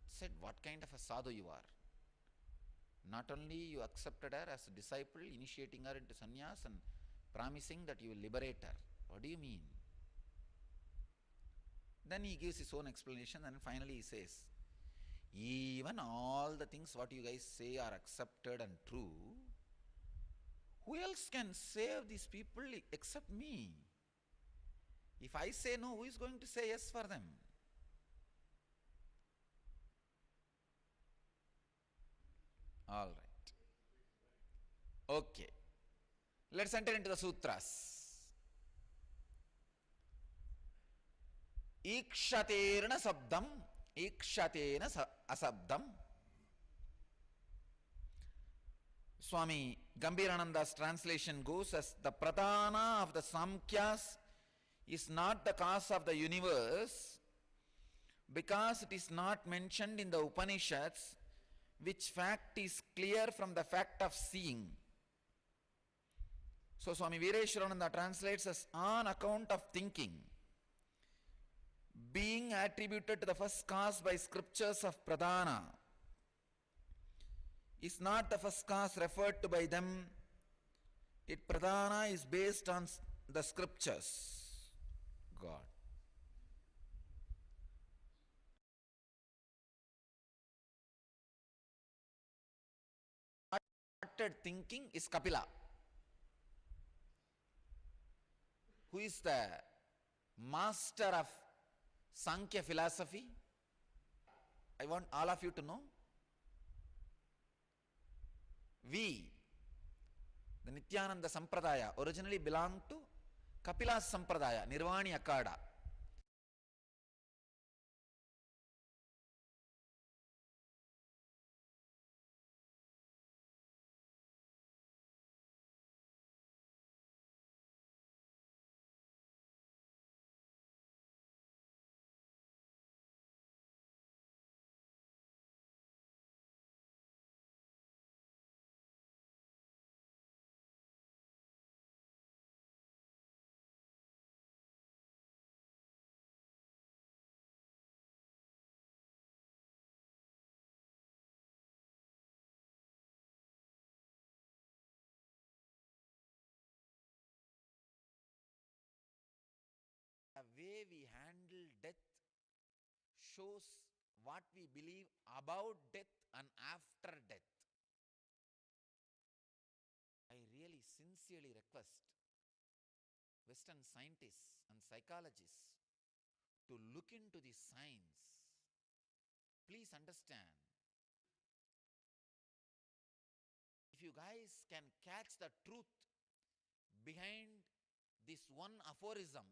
said, "What kind of a sadhu you are? Not only you accepted her as a disciple, initiating her into sannyas and promising that you will liberate her. What do you mean?" Then he gives his own explanation, and finally he says, "Even all the things what you guys say are accepted and true, who else can save these people except me? If I say no, who is going to say yes for them?" All right. Okay. Let's enter into the sutras. Ikshaterna sabdam, ikshatena asabdam. Swami Gambirananda's translation goes as, the pradhana of the Samkhyas is not the cause of the universe because it is not mentioned in the Upanishads, which fact is clear from the fact of seeing. So Swami Veereshwarananda translates as, on account of thinking, being attributed to the first cause by scriptures of pradhana, is not the first cause referred to by them. It pradhana is based on the scriptures. God. Started thinking is Kapila, who is the master of Sankhya philosophy. I want all of you to know. We, the Nithyananda Sampradaya, originally belonged to Kapila's Sampradaya, Nirvani Akada. The way we handle death shows what we believe about death and after death. I really sincerely request Western scientists and psychologists to look into this science. Please understand, if you guys can catch the truth behind this one aphorism,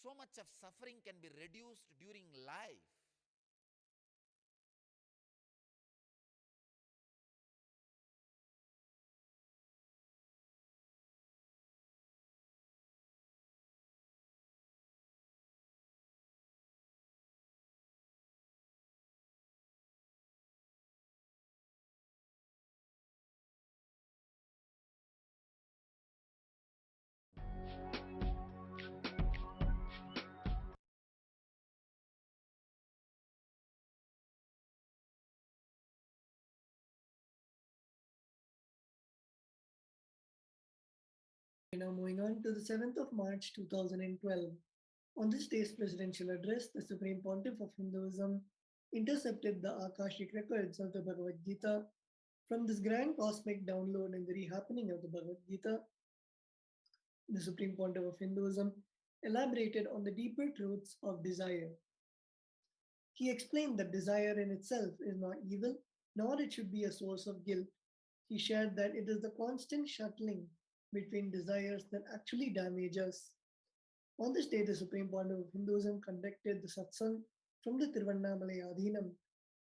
so much of suffering can be reduced during life. Now moving on to the 7th of March 2012. On this day's presidential address, the Supreme Pontiff of Hinduism intercepted the Akashic records of the Bhagavad Gita. From this grand cosmic download and the rehappening of the Bhagavad Gita, the Supreme Pontiff of Hinduism elaborated on the deeper truths of desire. He explained that desire in itself is not evil, nor it should be a source of guilt. He shared that it is the constant shuttling between desires that actually damage us. On this day, the Supreme Pontiff of Hinduism conducted the satsang from the Tiruvannamalai Adhinam,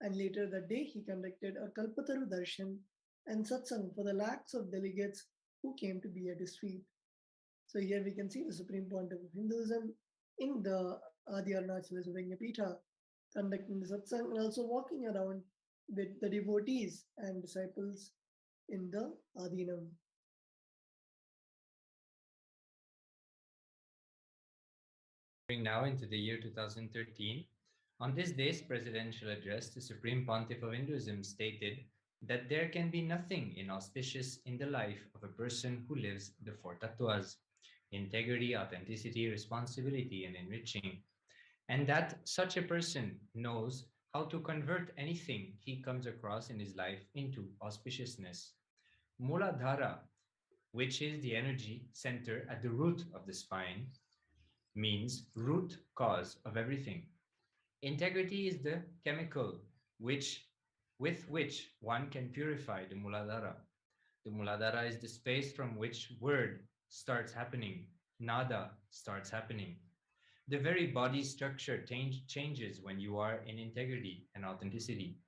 and later that day he conducted a Kalpataru Darshan and satsang for the lakhs of delegates who came to be at his feet. So here we can see the Supreme Pontiff of Hinduism in the Adi Arunachala Vajrapita conducting the satsang and also walking around with the devotees and disciples in the Adinam. Now into the year 2013, on this day's presidential address, the Supreme Pontiff of Hinduism stated that there can be nothing inauspicious in the life of a person who lives the four tattvas: integrity, authenticity, responsibility, and enriching, and that such a person knows how to convert anything he comes across in his life into auspiciousness. Muladhara, which is the energy center at the root of the spine, means root cause of everything. Integrity is the chemical which with which one can purify the Muladhara. The Muladhara is the space from which word starts happening, nada starts happening. The very body structure changes when you are in integrity and authenticity.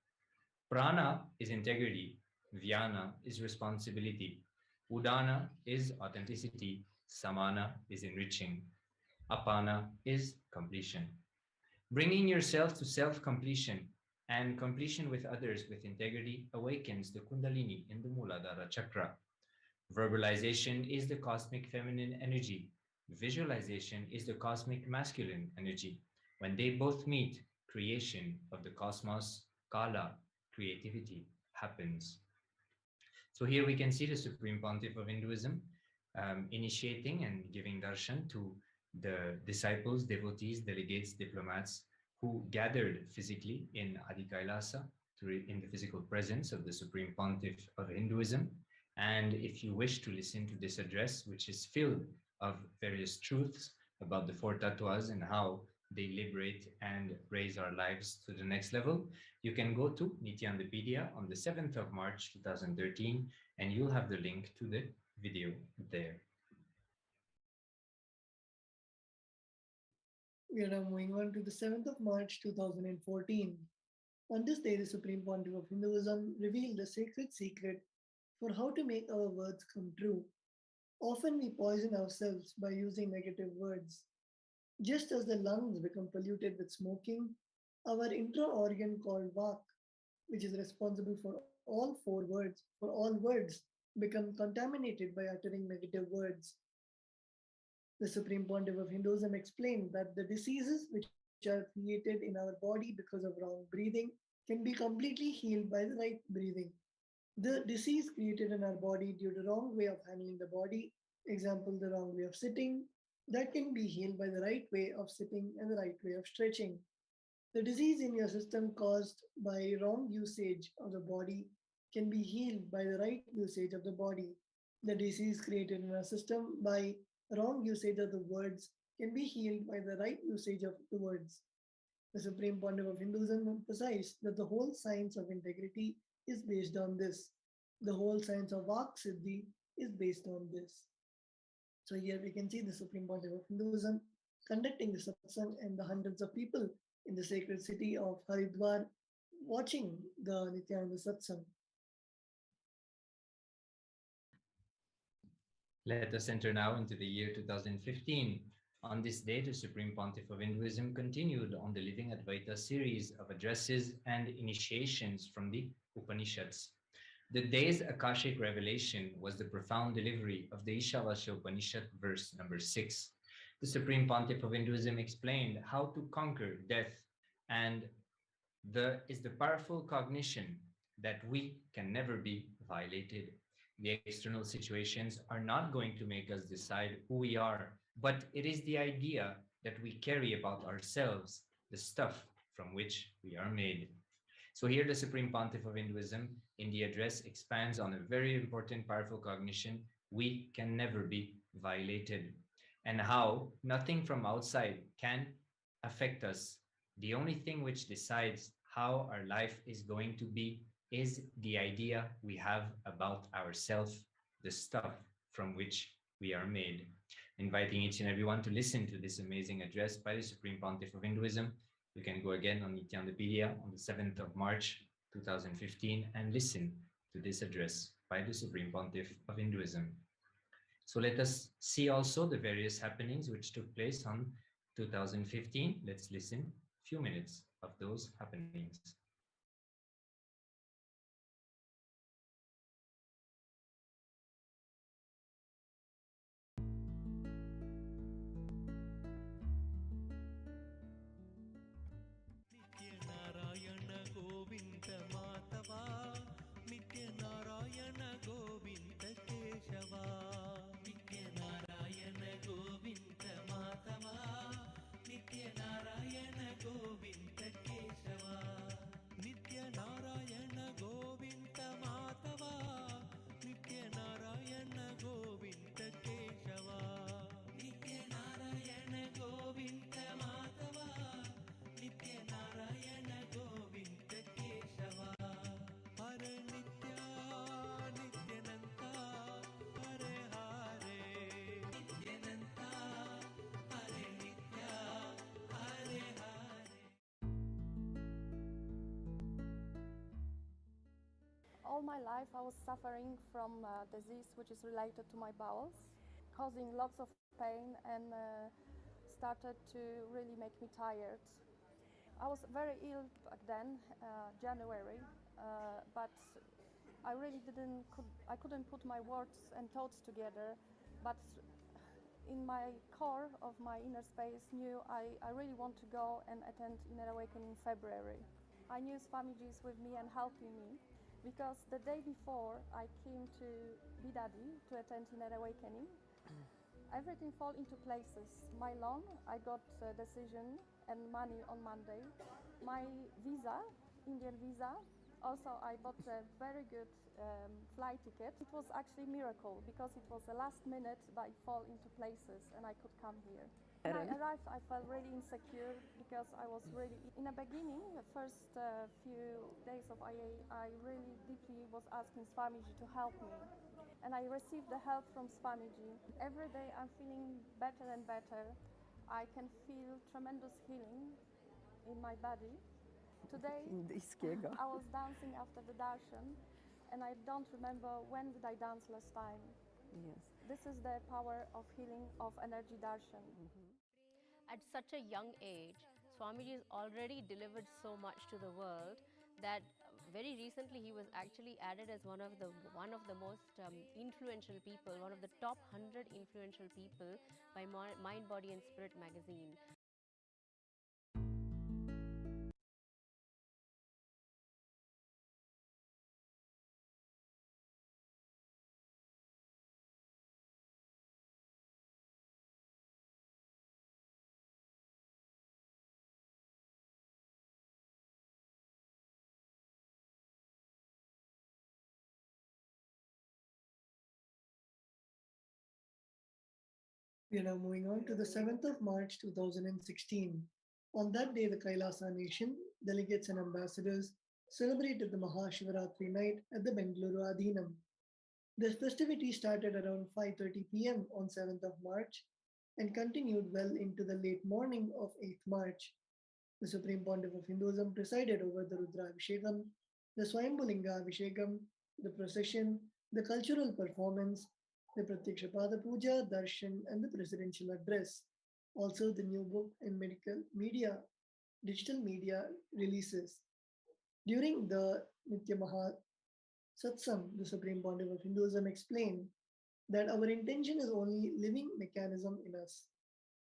Prana is integrity, Vyana is responsibility, Udana is authenticity, Samana is enriching, Apana is completion. Bringing yourself to self completion and completion with others with integrity awakens the Kundalini in the Muladhara chakra. Verbalization is the cosmic feminine energy. Visualization is the cosmic masculine energy. When they both meet, creation of the cosmos, Kala, creativity, happens. So here we can see the Supreme Pontiff of Hinduism initiating and giving darshan to the disciples, devotees, delegates, diplomats who gathered physically in Adi Kailasa in the physical presence of the Supreme Pontiff of Hinduism. And if you wish to listen to this address, which is filled of various truths about the four tattvas and how they liberate and raise our lives to the next level, you can go to Nithyanandapedia on the 7th of March 2013, and you'll have the link to the video there. We are now moving on to the 7th of March 2014. On this day, the Supreme Pontiff of Hinduism revealed the sacred secret for how to make our words come true. Often we poison ourselves by using negative words. Just as the lungs become polluted with smoking, our intra organ called Vak, which is responsible for all words, become contaminated by uttering negative words. The Supreme Pontiff of Hinduism explained that the diseases which are created in our body because of wrong breathing can be completely healed by the right breathing. The disease created in our body due to wrong way of handling the body, example, the wrong way of sitting, that can be healed by the right way of sitting and the right way of stretching. The disease in your system caused by wrong usage of the body can be healed by the right usage of the body. The disease created in our system by wrong usage of the words can be healed by the right usage of the words. The Supreme Pontiff of Hinduism emphasized that the whole science of integrity is based on this. The whole science of Vak Siddhi is based on this. So here we can see the Supreme Pontiff of Hinduism conducting the satsang and the hundreds of people in the sacred city of Haridwar watching the Nityananda satsang. Let us enter now into the year 2015. On this day, the Supreme Pontiff of Hinduism continued on the Living Advaita series of addresses and initiations from the Upanishads. The day's Akashic revelation was the profound delivery of the Ishavasya Upanishad, verse number 6. The Supreme Pontiff of Hinduism explained how to conquer death, and is the powerful cognition that we can never be violated. The external situations are not going to make us decide who we are, but it is the idea that we carry about ourselves, the stuff from which we are made. So here the Supreme Pontiff of Hinduism in the address expands on a very important, powerful cognition: we can never be violated, and how nothing from outside can affect us. The only thing which decides how our life is going to be is the idea we have about ourselves, the stuff from which we are made. Inviting each and everyone to listen to this amazing address by the Supreme Pontiff of Hinduism. You can go again on Nithyanandapedia on the 7th of March 2015 and listen to this address by the Supreme Pontiff of Hinduism. So let us see also the various happenings which took place on 2015. Let's listen a few minutes of those happenings. All my life I was suffering from disease which is related to my bowels, causing lots of pain and started to really make me tired. I was very ill back then, January, but I really I couldn't put my words and thoughts together, but in my core of my inner space knew I really want to go and attend Inner Awakening in February. I knew Swamiji is with me and helping me, because the day before I came to Bidadi to attend Inner Awakening, everything fell into places. My loan, I got a decision and money on Monday. My visa, Indian visa, also I bought a very good flight ticket. It was actually a miracle because it was the last minute, but it fell into places and I could come here. When I arrived, I felt really insecure because I was really, in the beginning, the first few days of IA, I really deeply was asking Swamiji to help me. And I received the help from Swamiji. Every day I'm feeling better and better. I can feel tremendous healing in my body. Today, I was dancing after the darshan, and I don't remember when did I dance last time. Yes. This is the power of healing of energy darshan. At such a young age, Swamiji has already delivered so much to the world that very recently he was actually added as one of the most influential people, one of the top 100 influential people by Mind, Body and Spirit magazine. We are now moving on to the 7th of March 2016. On that day, the Kailasa nation, delegates and ambassadors celebrated the Mahashivaratri night at the Bengaluru Adhinam. This festivity started around 5:30 p.m. on 7th of March and continued well into the late morning of 8th March. The Supreme Pontiff of Hinduism presided over the Rudrabhishekam, the Swayambhulinga Abhishekam, the procession, the cultural performance, the Pratyakshapada Puja, Darshan, and the presidential address. Also, the new book and medical media, digital media releases. During the Nitya Maha Satsang, the Supreme Pontiff of Hinduism explained that our intention is only living mechanism in us.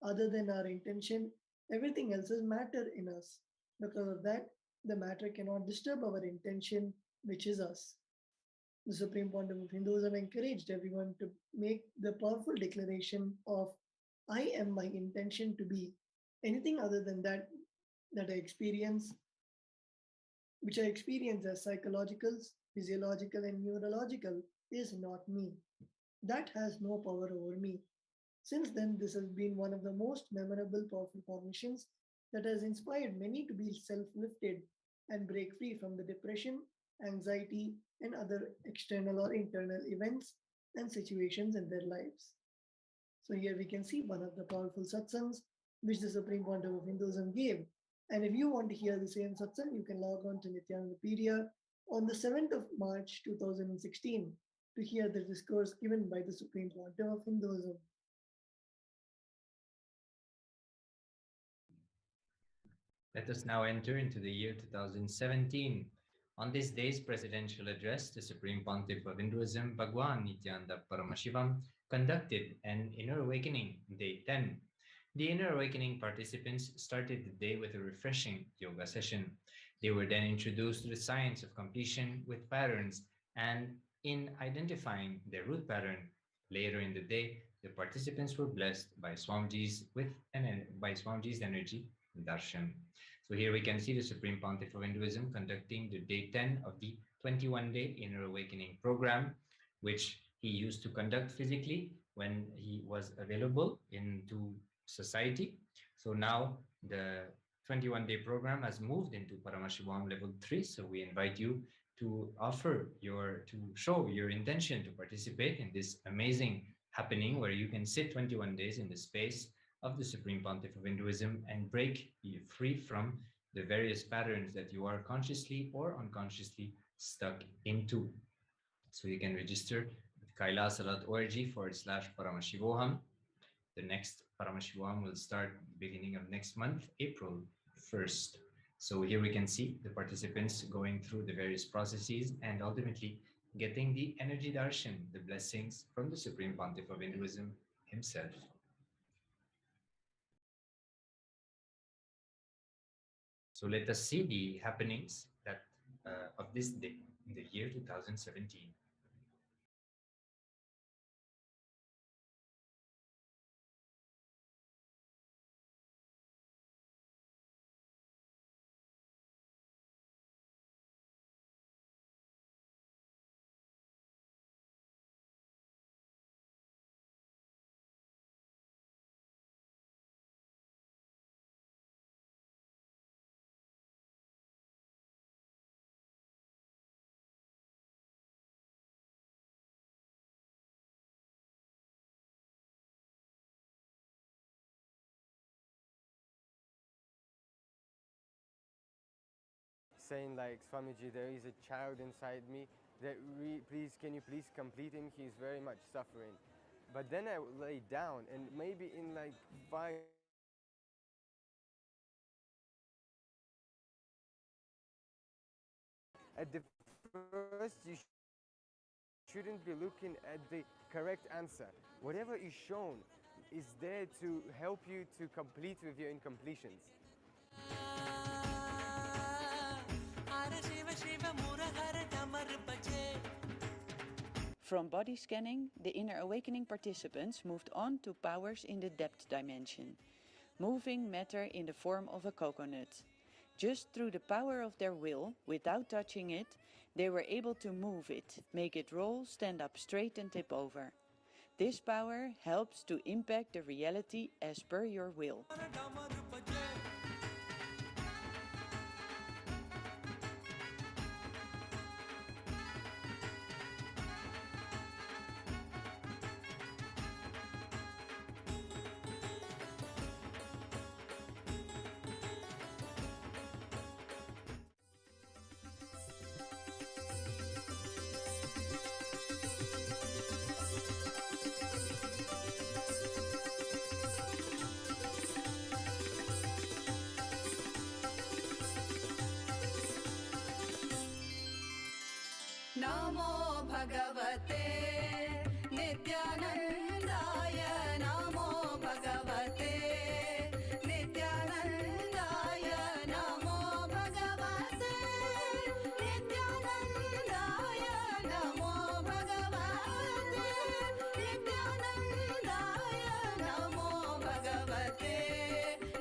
Other than our intention, everything else is matter in us. Because of that, the matter cannot disturb our intention, which is us. The Supreme Pontiff of Hinduism encouraged everyone to make the powerful declaration of I am my intention to be. Anything other than that I experience, which I experience as psychological, physiological, and neurological, is not me. That has no power over me. Since then, this has been one of the most memorable, powerful formations that has inspired many to be self lifted and break free from the depression, anxiety, and other external or internal events and situations in their lives. So, here we can see one of the powerful satsangs which the Supreme Pontiff of Hinduism gave. And if you want to hear the same satsang, you can log on to Nithyanandapedia on the 7th of March 2016 to hear the discourse given by the Supreme Pontiff of Hinduism. Let us now enter into the year 2017. On this day's presidential address, the Supreme Pontiff of Hinduism, Bhagwan Nithyananda Paramashivam, conducted an Inner Awakening, Day 10. The Inner Awakening participants started the day with a refreshing yoga session. They were then introduced to the science of completion with patterns and in identifying their root pattern. Later in the day, the participants were blessed by Swamiji's energy, darshan. So here we can see the Supreme Pontiff of Hinduism conducting the day 10 of the 21-day Inner Awakening program, which he used to conduct physically when he was available into society. So now the 21-day program has moved into Paramashivoham level 3. So we invite you to show your intention to participate in this amazing happening where you can sit 21 days in the space of the Supreme Pontiff of Hinduism and break free from the various patterns that you are consciously or unconsciously stuck into. So you can register at kailasa.org/Paramashivoham. The next Paramashivoham will start beginning of next month, April 1st. So here we can see the participants going through the various processes and ultimately getting the energy darshan, the blessings from the Supreme Pontiff of Hinduism himself. So let us see the happenings that of this day in the year 2017. saying like, Swamiji, there is a child inside me that please, can you please complete him? He's very much suffering. But then I would lay down and maybe in like 5 at the first you shouldn't be looking at the correct answer. Whatever is shown is there to help you to complete with your incompletions. From body scanning, the inner awakening participants moved on to powers in the depth dimension, moving matter in the form of a coconut. Just through the power of their will, without touching it, they were able to move it, make it roll, stand up straight and tip over. This power helps to impact the reality as per your will. नमो भगवते नित्यानन्दाय नमो भगवते नित्यानन्दाय नमो भगवते नित्यानन्दाय नमो भगवते नित्यानन्दाय नमो भगवते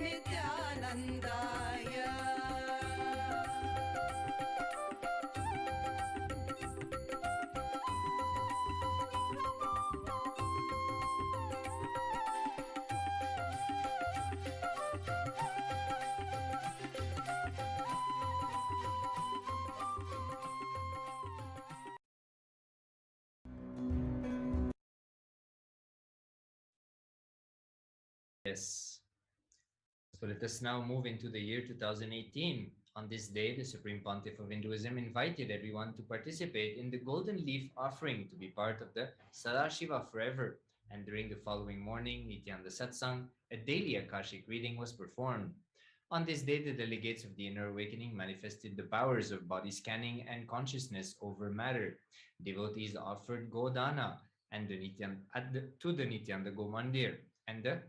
नित्यानन्दाय Yes. So let us now move into the year 2018. On this day, the Supreme Pontiff of Hinduism invited everyone to participate in the Golden Leaf Offering to be part of the Sadashiva Forever. And during the following morning, Nithyananda Satsang, a daily Akashic reading was performed. On this day, the delegates of the Inner Awakening manifested the powers of body scanning and consciousness over matter. Devotees offered Godana and to the Nithyananda Go Mandir, and the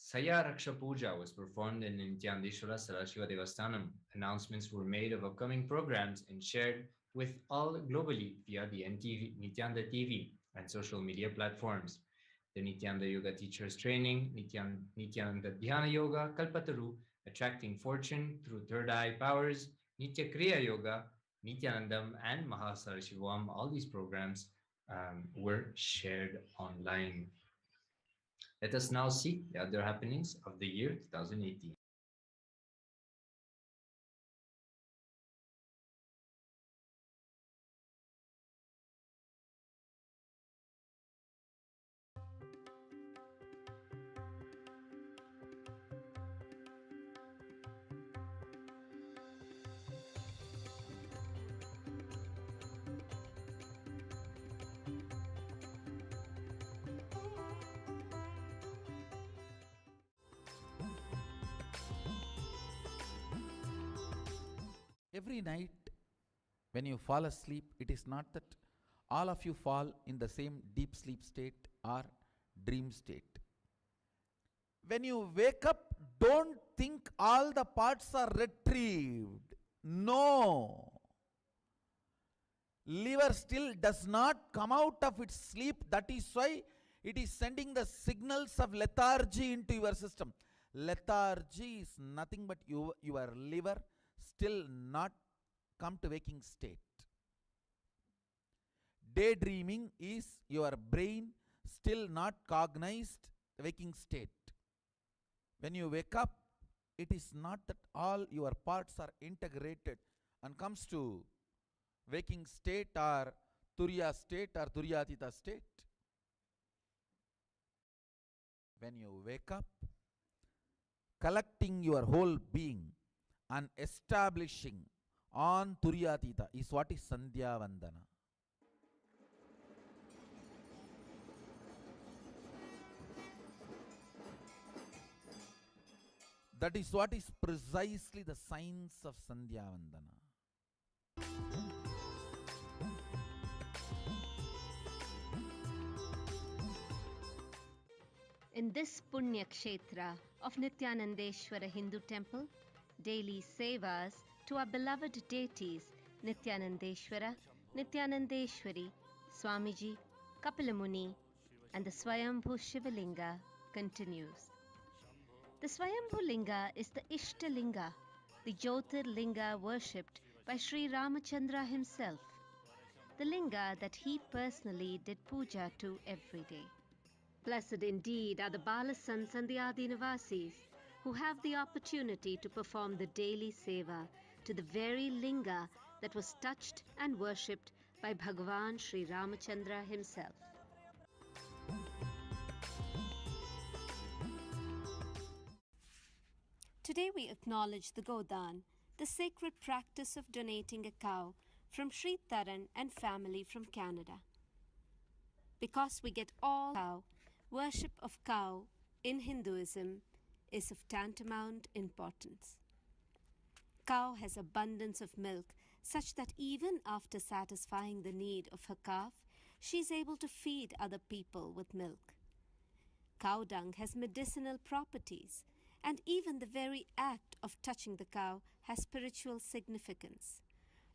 Saya Raksha Puja was performed in Nityanandeshwara Sarashiva Devasthanam. Announcements were made of upcoming programs and shared with all globally via the Nityananda TV and social media platforms. The Nityananda Yoga Teachers Training, Nityananda Dhyana Yoga, Kalpataru, Attracting Fortune Through Third Eye Powers, Nitya Kriya Yoga, Nithyanandam, and Mahasarashivam, all these programs were shared online. Let us now see the other happenings of the year 2018. every night when you fall asleep, it is not that all of you fall in the same deep sleep state or dream state. When you wake up, don't think all the parts are retrieved. No. Liver still does not come out of its sleep. That is why it is sending the signals of lethargy into your system. Lethargy is nothing but your liver still not come to waking state. Daydreaming is your brain still not cognized waking state. When you wake up, it is not that all your parts are integrated and comes to waking state or Turiya state or Turyatita state. When you wake up, collecting your whole being and establishing on Turyatita is what is Sandhya Vandana. That is what is precisely the science of Sandhya Vandana. In this Punya Kshetra of Nithyanandeshwara Hindu temple, daily sevas to our beloved deities Nithyanandeshwara, Nithyanandeshwari, Swamiji, Kapilamuni, and the Swayambhu Shivalinga continues. The Swayambhu Linga is the Ishtalinga, the Jyotirlinga worshipped by Sri Ramachandra himself, the linga that he personally did puja to every day. Blessed indeed are the Balasants and the Adinavasis who have the opportunity to perform the daily seva to the very linga that was touched and worshipped by Bhagavan Sri Ramachandra himself. Today we acknowledge the Godan, the sacred practice of donating a cow from Sri Taran and family from Canada. Because we get all cow, worship of cow in Hinduism is of tantamount importance. Cow has abundance of milk such that even after satisfying the need of her calf, she is able to feed other people with milk. Cow dung has medicinal properties, and even the very act of touching the cow has spiritual significance,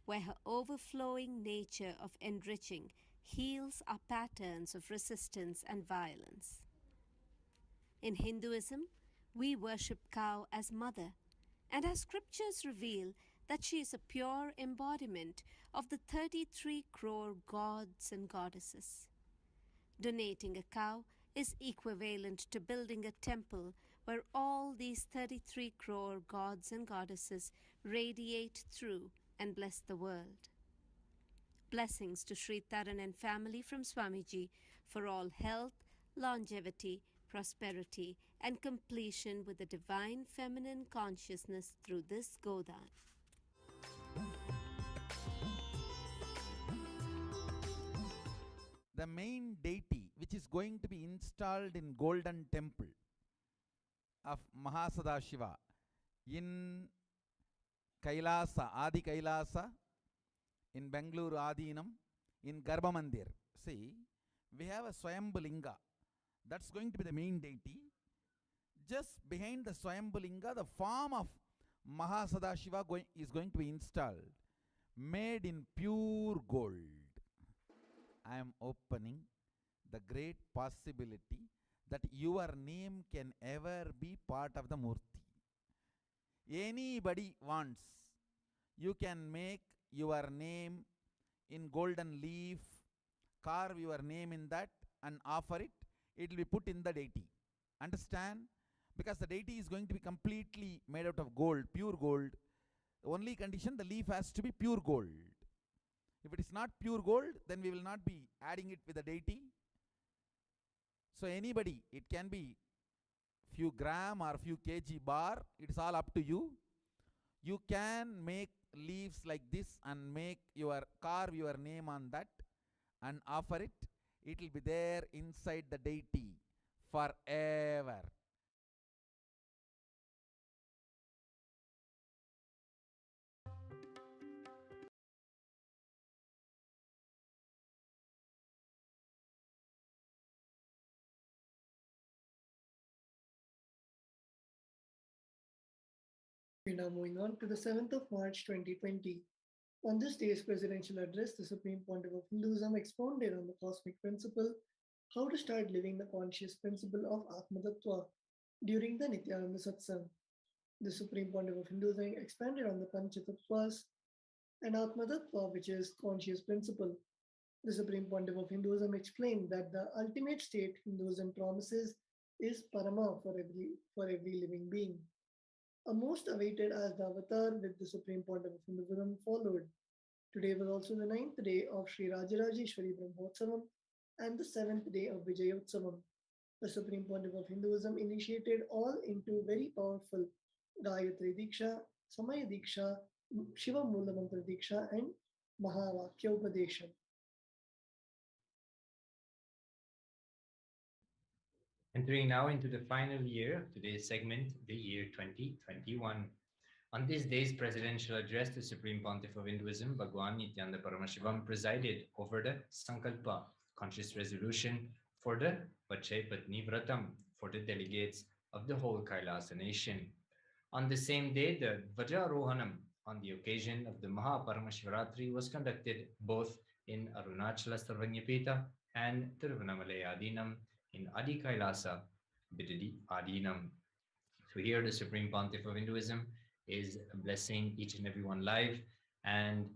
where her overflowing nature of enriching heals our patterns of resistance and violence. In Hinduism, we worship cow as mother, and our scriptures reveal that she is a pure embodiment of the 33 crore gods and goddesses. Donating a cow is equivalent to building a temple where all these 33 crore gods and goddesses radiate through and bless the world. Blessings to Sri Taran and family from Swamiji for all health, longevity, prosperity, and completion with the divine feminine consciousness through this Godan. The main deity which is going to be installed in Golden Temple of Mahasadashiva in Kailasa, Adi Kailasa, in Bangalore Adinam, in Garbhamandir. See, we have a Swayambhulinga. That's going to be the main deity. Just behind the Swayambhulinga, the form of Mahasadashiva is going to be installed, made in pure gold. I am opening the great possibility that your name can ever be part of the Murti. Anybody wants, you can make your name in golden leaf, carve your name in that and offer it. It will be put in the deity. Understand? Because the deity is going to be completely made out of gold, pure gold. The only condition, the leaf has to be pure gold. If it is not pure gold, then we will not be adding it with the deity. So anybody, it can be few gram or few kg bar, it is all up to you. You can make leaves like this and carve your name on that and offer it. It will be there inside the deity forever. are now moving on to the 7th of March 2020. On this day's presidential address, the Supreme Pontiff of Hinduism expounded on the cosmic principle, how to start living the conscious principle of Atma Tattva during the Nithyananda Satsang. The Supreme Pontiff of Hinduism expanded on the Panchatattvas and Atma Tattva, which is conscious principle. The Supreme Pontiff of Hinduism explained that the ultimate state Hinduism promises is Parama for every living being. A most awaited as the avatar with the Supreme Pontiff of Hinduism followed. Today was also the 9th day of Sri Rajarajeshwari Brahmotsavam and the 7th day of Vijayotsavam. The Supreme Pontiff of Hinduism initiated all into very powerful Gayatri Diksha, Samaya Diksha, Shiva Mula Mantra Diksha, and Mahavakya Upadesha. Entering now into the final year of today's segment, the year 2021. On this day's presidential address, the Supreme Pontiff of Hinduism, Bhagwan Nithyananda Paramashivam, presided over the Sankalpa, conscious resolution for the Vachai Patni Vratam, for the delegates of the whole Kailasa nation. On the same day, the Vajrarohanam, on the occasion of the Mahaparamashivratri, was conducted both in Arunachala Sarvanyapeta and Tiruvannamalai Adinam in Adi Kailasa, Bidadi Adinam. So here the Supreme Pontiff of Hinduism is blessing each and every one live and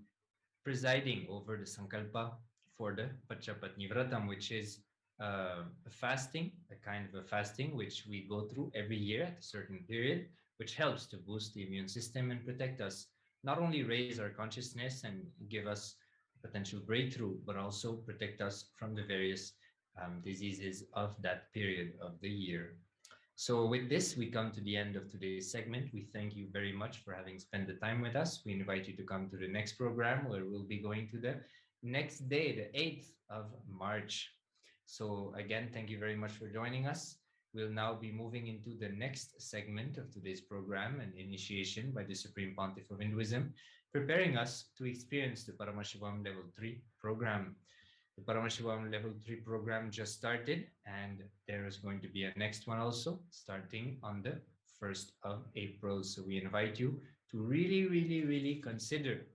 presiding over the Sankalpa for the Pachapatni Vratam, which is a fasting, a kind of a fasting which we go through every year at a certain period, which helps to boost the immune system and protect us, not only raise our consciousness and give us potential breakthrough, but also protect us from the various diseases of that period of the year. So with this, we come to the end of today's segment. We thank you very much for having spent the time with us. We invite you to come to the next program where we'll be going to the next day, the 8th of March. So again, thank you very much for joining us. We'll now be moving into the next segment of today's program, an initiation by the Supreme Pontiff of Hinduism, preparing us to experience the Paramashivoham Level 3 program. The Paramashivoham Level 3 program just started, and there is going to be a next one also starting on the 1st of April. So we invite you to really consider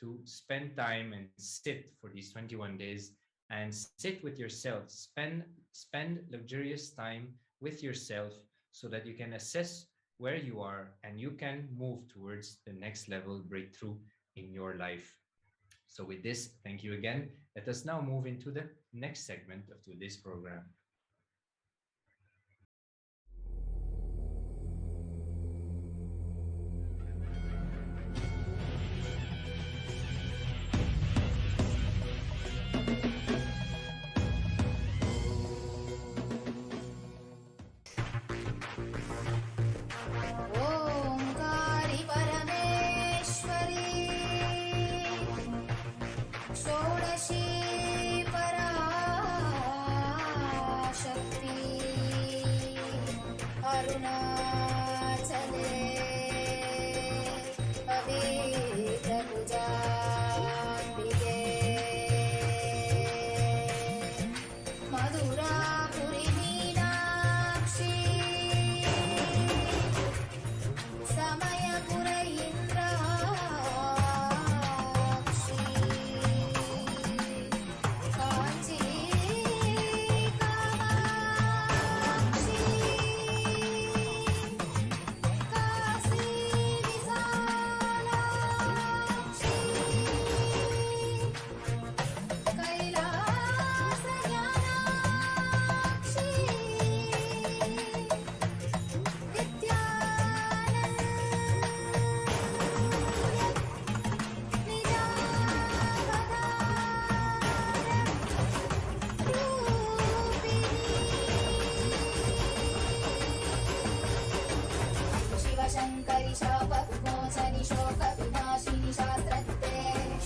to spend time and sit for these 21 days and sit with yourself. Spend luxurious time with yourself so that you can assess where you are and you can move towards the next level breakthrough in your life. So with this, thank you again. Let us now move into the next segment of today's program. Omkari परमेश्वरी षोडशी पराशक्ति अरुणाचले पवित्रभुजाम्बिके मधुरापुरी मीनाक्षी समयपुर इंद्राक्षी कांची कामाक्षी काशी विशालाक्षी कैलास ज्ञानाक्षी शिवशङ्करि शापविमोचनि शोकविनाशिनि शास्त्रते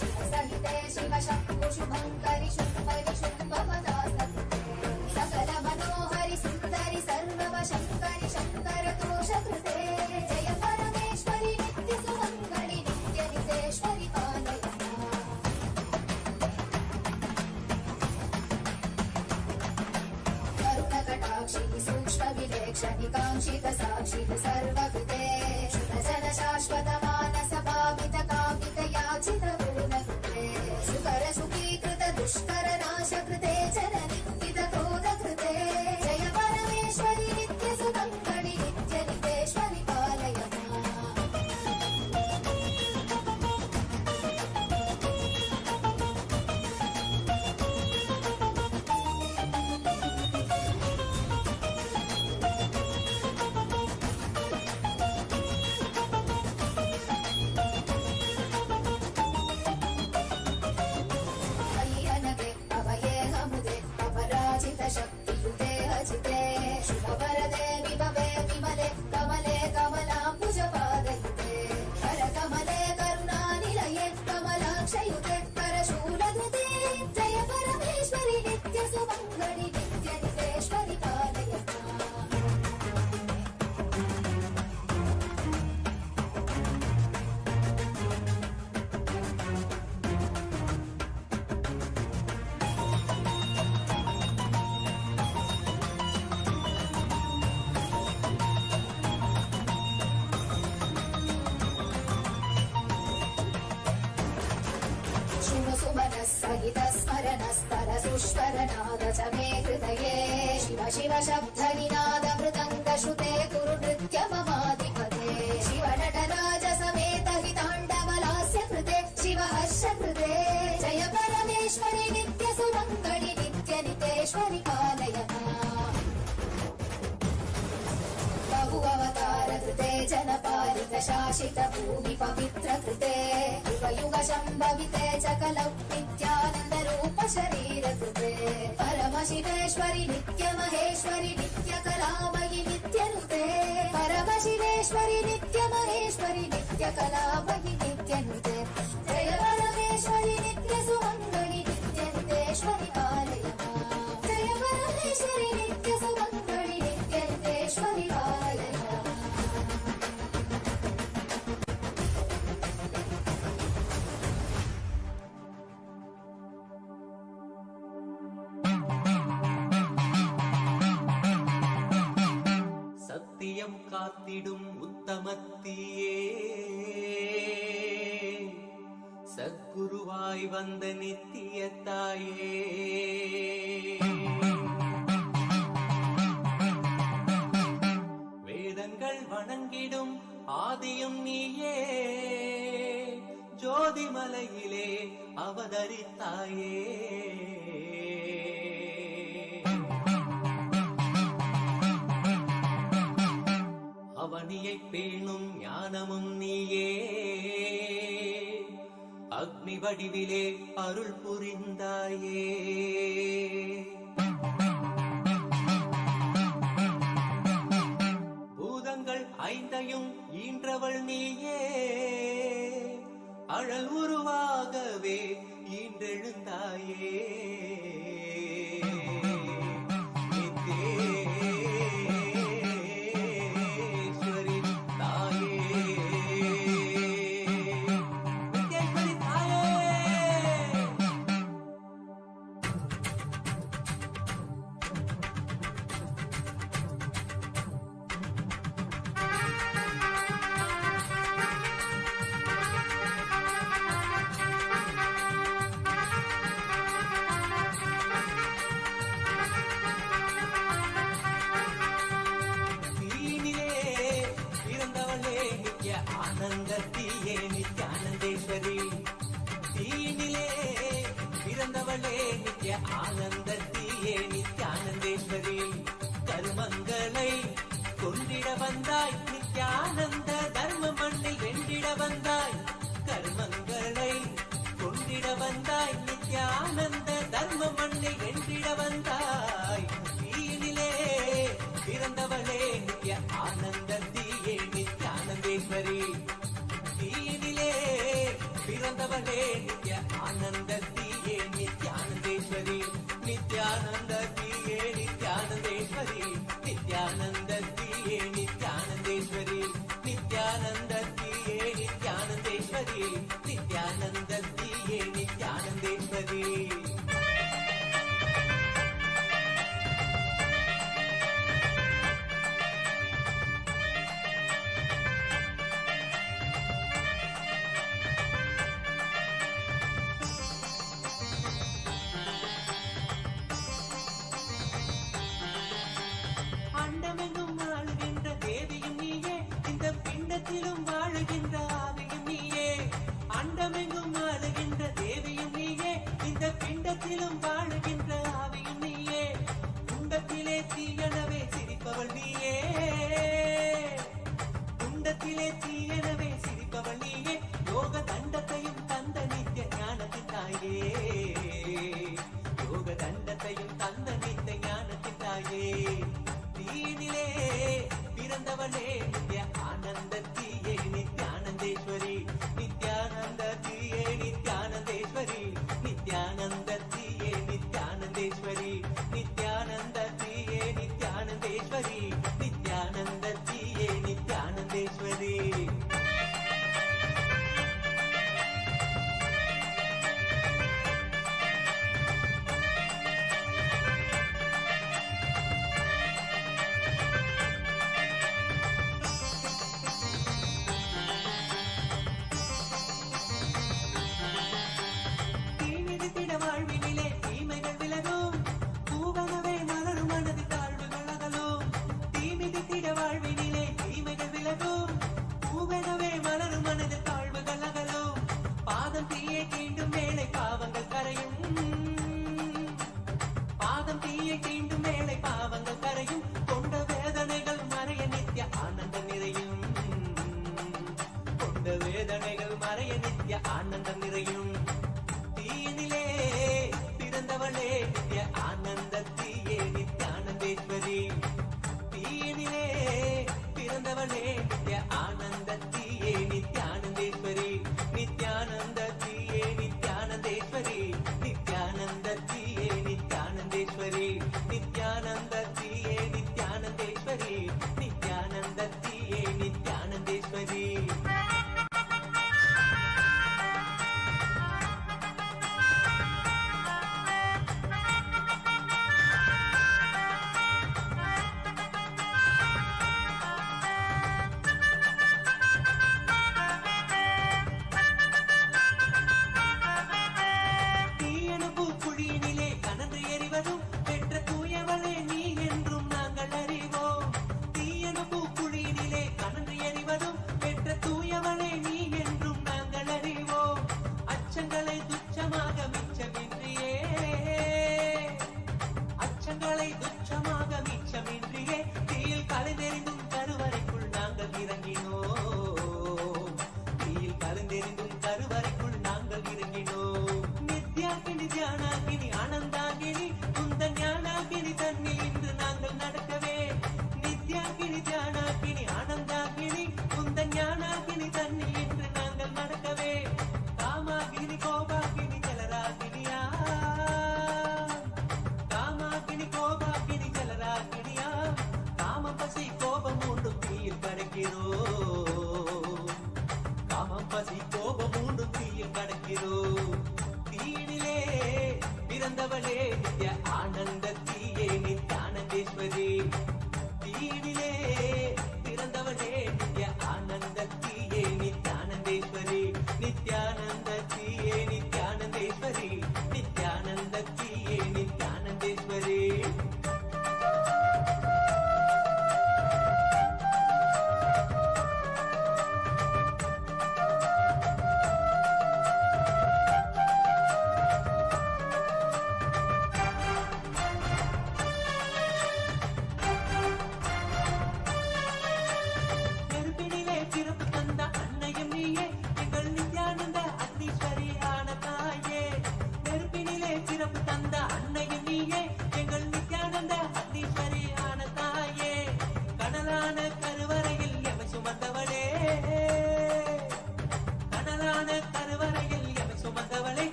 शिवसहिते शिवशम्भु शुभङ्करि शुम्भरि शुम्भपदासते सकलमनोहरि सुन्दरि सर्ववशङ्करि शङ्करदोषकृते जय परमेश्वरि नित्यसुमङ्गलि नित्यनितेश्वरि पालय करुणकटाक्षि सूक्ष्मविलेक्षणि काङ्क्षितसाक्षि सर्वकृते शुभजन शाश्वत मधुश्वरनाद च मे हृदये शिव शिव शब्दनिनाद मृदङ्गश्रुते कुरु नृत्य ममाधिपते शिव नटराज समेत हि ताण्डवलास्य कृते शिव हर्ष कृते जय परमेश्वरि नित्य सुमङ्गलि नित्य नितेश्वरि पालय बहु अवतार कृते जनपालित शासित भूमि पवित्र कृते युग युग शम्भविते च कलौ नित्यानन्द रूप शरीर कृते परमशिवेश्वरि नित्य महेश्वरि नित्य कलामयि नित्य नुते परमशिवेश्वरि नित्य महेश्वरि नित्य कलामयि नित्य नुते जय परमेश्वरि नित्य सुमङ्गलि नित्य नितेश्वरि पालय जय परमेश्वरि नित्य सुमङ्गलि नित्य नितेश्वरि पालय சத்தியம் காத்திடும் உத்தமத்தியே சத்குருவாய் வந்த நித்திய தாயே வேதங்கள் வணங்கிடும் ஆதியும் நீயே ஜோதிமலையிலே அவதரித்தாயே அவனியை பேணும் ஞானமும் நீயே அக்னி வடிவிலே அருள் புரிந்தாயே பூதங்கள் ஐந்தையும் ஈன்றவள் நீயே அழல் உருவாகவே ஈன்றெழுந்தாயே ஆனந்தத்தியே நித்யானந்தேஸ்வரி தீனிலே பிறந்தவளே நித்ய ஆனந்தத்தியே நித்யானந்தேஸ்வரி கருமங்களை கொண்டிட வந்தாய் நித்யானந்த தர்ம மண்ணில் வென்றிட வந்தாய் கர்மங்களை கொண்டிட வந்தாய் நித்யானந்த தர்ம மண்ணில் வென்றிட வந்தாய் தீனிலே பிறந்தவளே நித்ய ஆனந்தத்தியே நித்யானந்தேஸ்வரி தீனிலே பிறந்தவளே நித்ய ஆனந்தத்தியே நித்யானந்தேஸ்வரி நித்யானந்தத்தியே நித்யானந்தேஸ்வரி நித்யானந்தத்தியே நித்யானந்தேஸ்வரி நித்யானந்தத்தியே நித்யானந்தேஸ்வரி நித்யானந்தத்தியே நித்யானந்தேஸ்வரி அண்டமெங்கும் வாழுகின்ற தேவியும் நீயே இந்த பிண்டத்திலும் வாழுகின்ற ஆவியும் நீயே அண்டமெங்கும் வாழுகின்ற தேவியும் நீயே இந்த பிண்டத்திலும் வாழுகின்ற ஆவியும் நீயே குண்டத்திலே தீயனவே சிரிப்பவள் நீயே குண்டத்திலே தீயனவே சிரிப்பவள் நீயே யோக தண்டத்தையும் தந்த நித்திய ஞானத்தின் தாயே யோக தண்டத்தையும் தந்த நித்திய ஞானத்தின் தாயே தீனிலே பிறந்தவளே நித்ய ஆனந்தத்தியே நித்யானந்தேஸ்வரி நித்யானந்தத்தியே நித்யானந்தேஸ்வரி நித்யானந்தத்தியே நித்யானந்தேஸ்வரி நித்யானந்தத்தியே நித்யானந்தேஸ்வரி நித்யானந்தத்தியே நித்யானந்தேஸ்வரி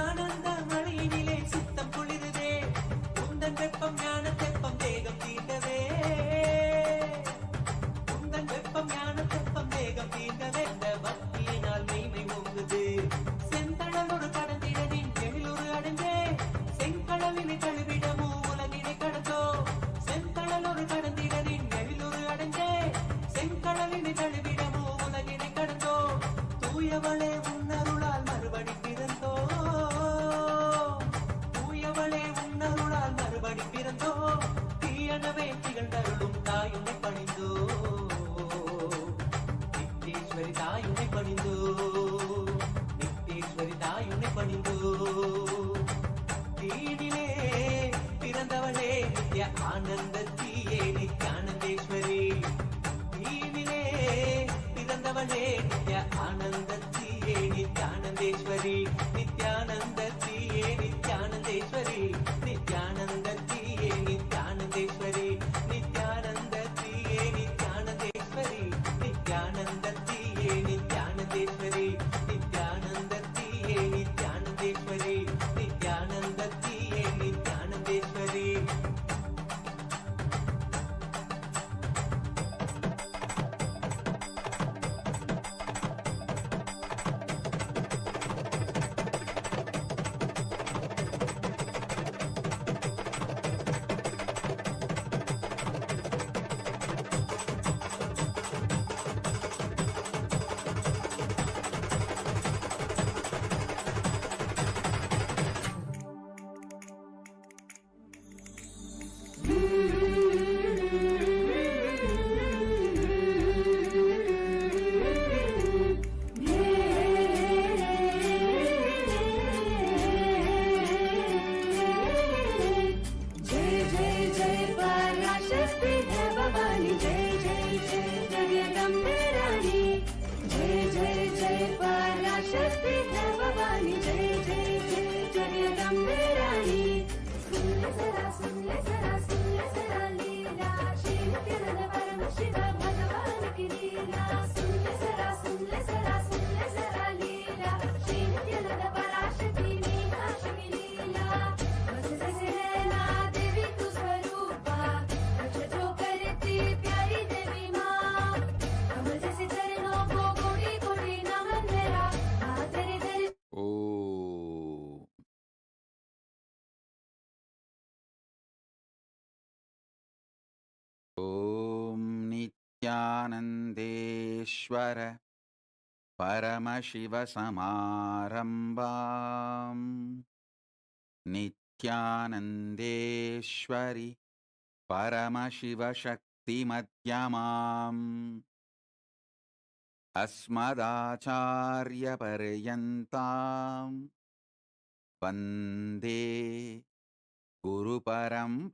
ஆனந்த மழையினிலே சித்தம் குளிருதே உந்தன் வெப்பம் ஞான தெப்பம் தேகம் தீண்டவே உந்தன் வெப்பம் ஞான தெப்பம் தேகம் தீண்டவே இந்த பக்தியினால் மெய்மை ஓங்குது செந்தழலோடு கடந்திடனின் எழிலொரு அடைந்தே செங்கடலினை கழுவிடமோ உலகினை கடந்தோ செந்தழலோடு கடந்திடனின் எழிலொரு அடைந்தே செங்கடலினை கழுவிடமோ உலகினை கடந்தோ தூயவளே உன்னருளால் மறுபடி பிறந்தோ தூயவளே உன்னருளால் மறுபடி பிறந்தோ தீயனவே திகழ்ந்தருளும் தாயுனை பணிந்தோ நித்தேஸ்வரி தாயுனை பணிந்தோ நித்தேஸ்வரி தாயுனை பணிந்தோ தீனிலே பிறந்தவளே நித்ய ஆனந்தத்தியே நித்யானந்தேஸ்வரி தீனிலே பிறந்தவளே நித்ய ஆனந்தத்தியே நித்யானந்தேஸ்வரி நித்யானந்தத்தியே நித்யானந்தேஸ்வரி நித்யானந்தத்தியே நித்யானந்தேஸ்வரி நித்யானந்தத்தியே நித்யானந்தேஸ்வரி நித்யானந்தத்தியே நித்யானந்தேஸ்வரி நித்யானந்தத்தியே நித்யானந்தேஸ்வரி நித்யானந்தத்தியே நித்யானந்தேஸ்வரி जय जय जय पराशक्ति है भवानी जय जय जय जगदम्बे रानी जय जय जय पराशक्ति है भवानी जय जय जय जगदम्बे रानी सुन ले जरा लीला श्री नित्यानंद परमशिव भगवान की लीला सुन ले जरा लीला श्री नित्यानंद पराशक्ति मीनाक्षी की लीला बस जैसे नैना देवी तू स्वरूपा रक्ष जो करती प्यारी देवी माँ कमल जैसे चरणों को कोटि कोटि नमन मेरा तेरे दर्शन ॐ नित्यानन्देश्वर परमशिवसमारम्भाम् नित्यानन्देश्वरि परमशिवशक्तिमध्यमाम् अस्मदाचार्यपर्यन्ताम् वन्दे गुरुपरम्पराम्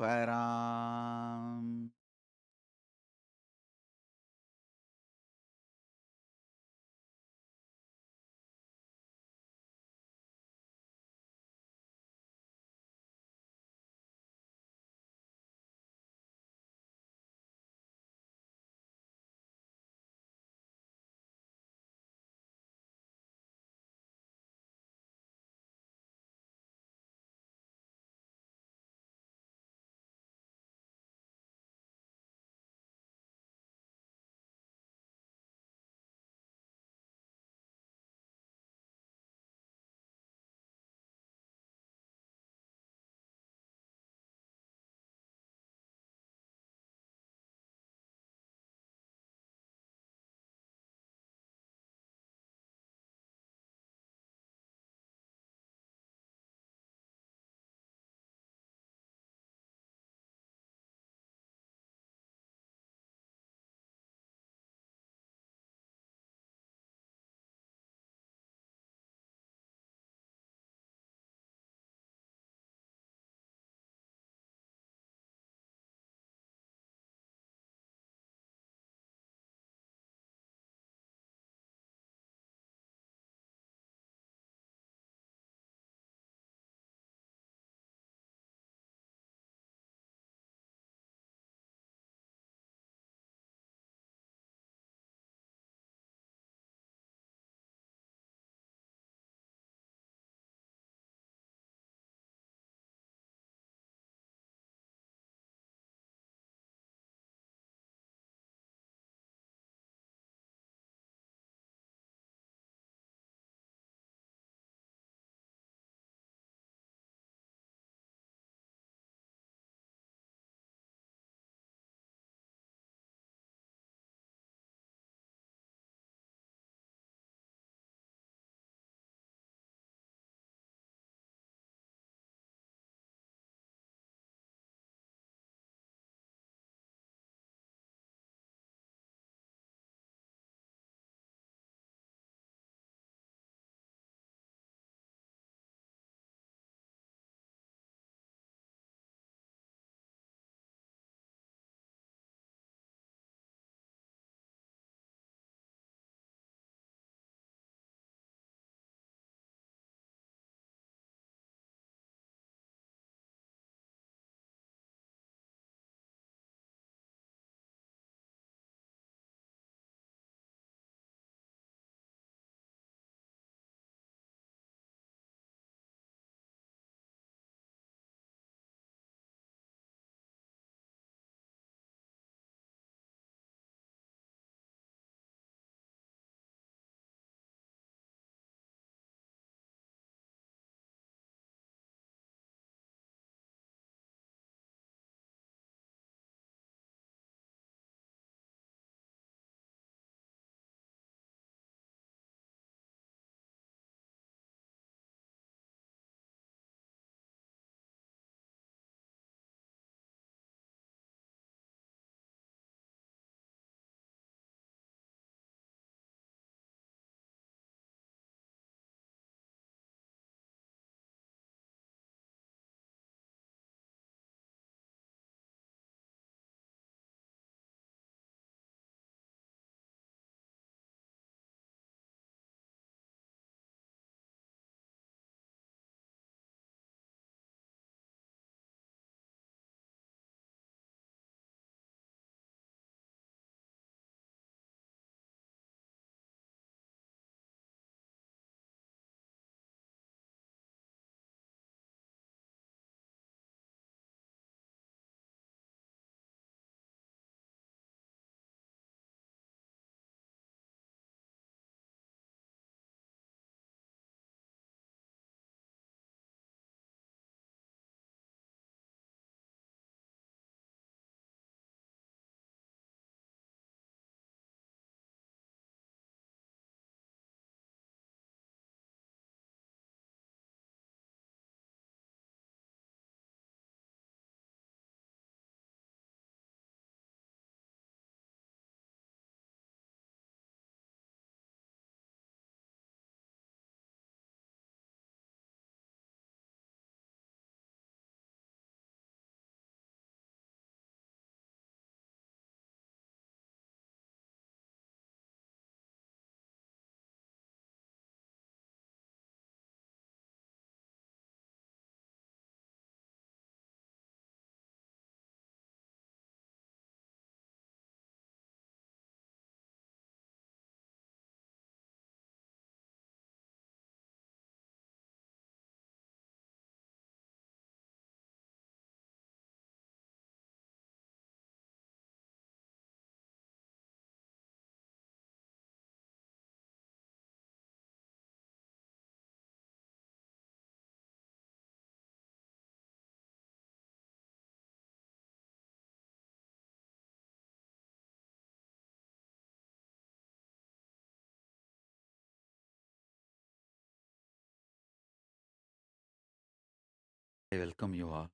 I welcome you all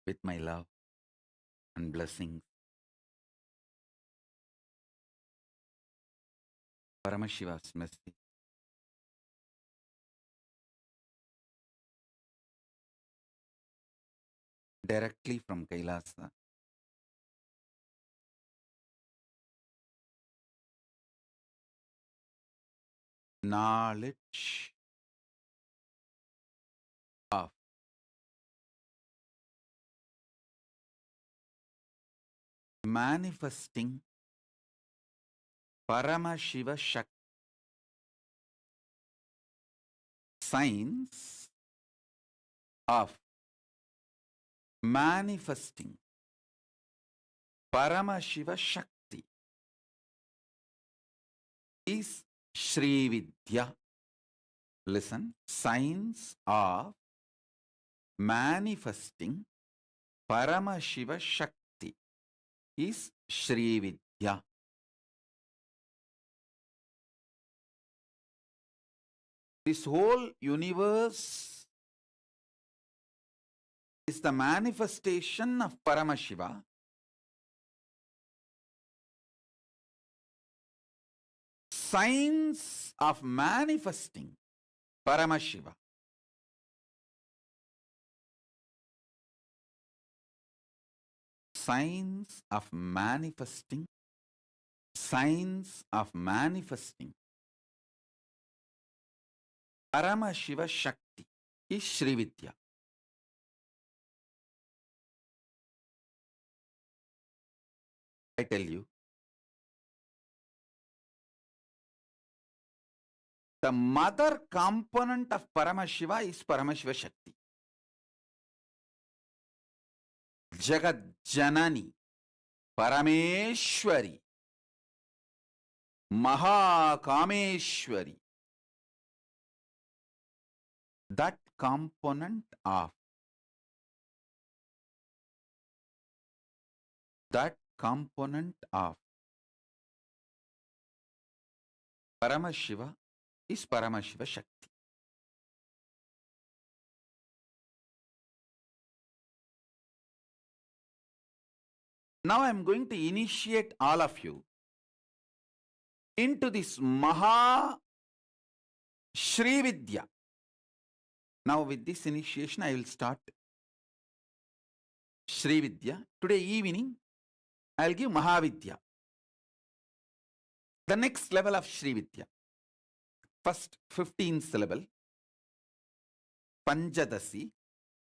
with my love and blessings. Paramashiva's message. Directly from Kailasa. Knowledge of manifesting Paramashiva Shakti. Science of manifesting Paramashiva Shakti is Sri Vidya. Listen, science of manifesting Paramashiva Shakti is Sri Vidya. This whole universe is the manifestation of Paramashiva. Science of manifesting Paramashiva. Science of manifesting. Science of manifesting Paramashiva Shakti is Sri Vidya. I tell you, the mother component of Paramashiva is Paramashiva Shakti. Jagat Janani, Parameshwari, Mahakameshwari. That component of Paramashiva is Paramashiva Shakti. Now I am going to initiate all of you into this Maha Shri Vidya. Now with this initiation I will start Shri Vidya. Today evening I will give Mahavidya. The next level of Shri Vidya. First 15 syllable, Panchadasi,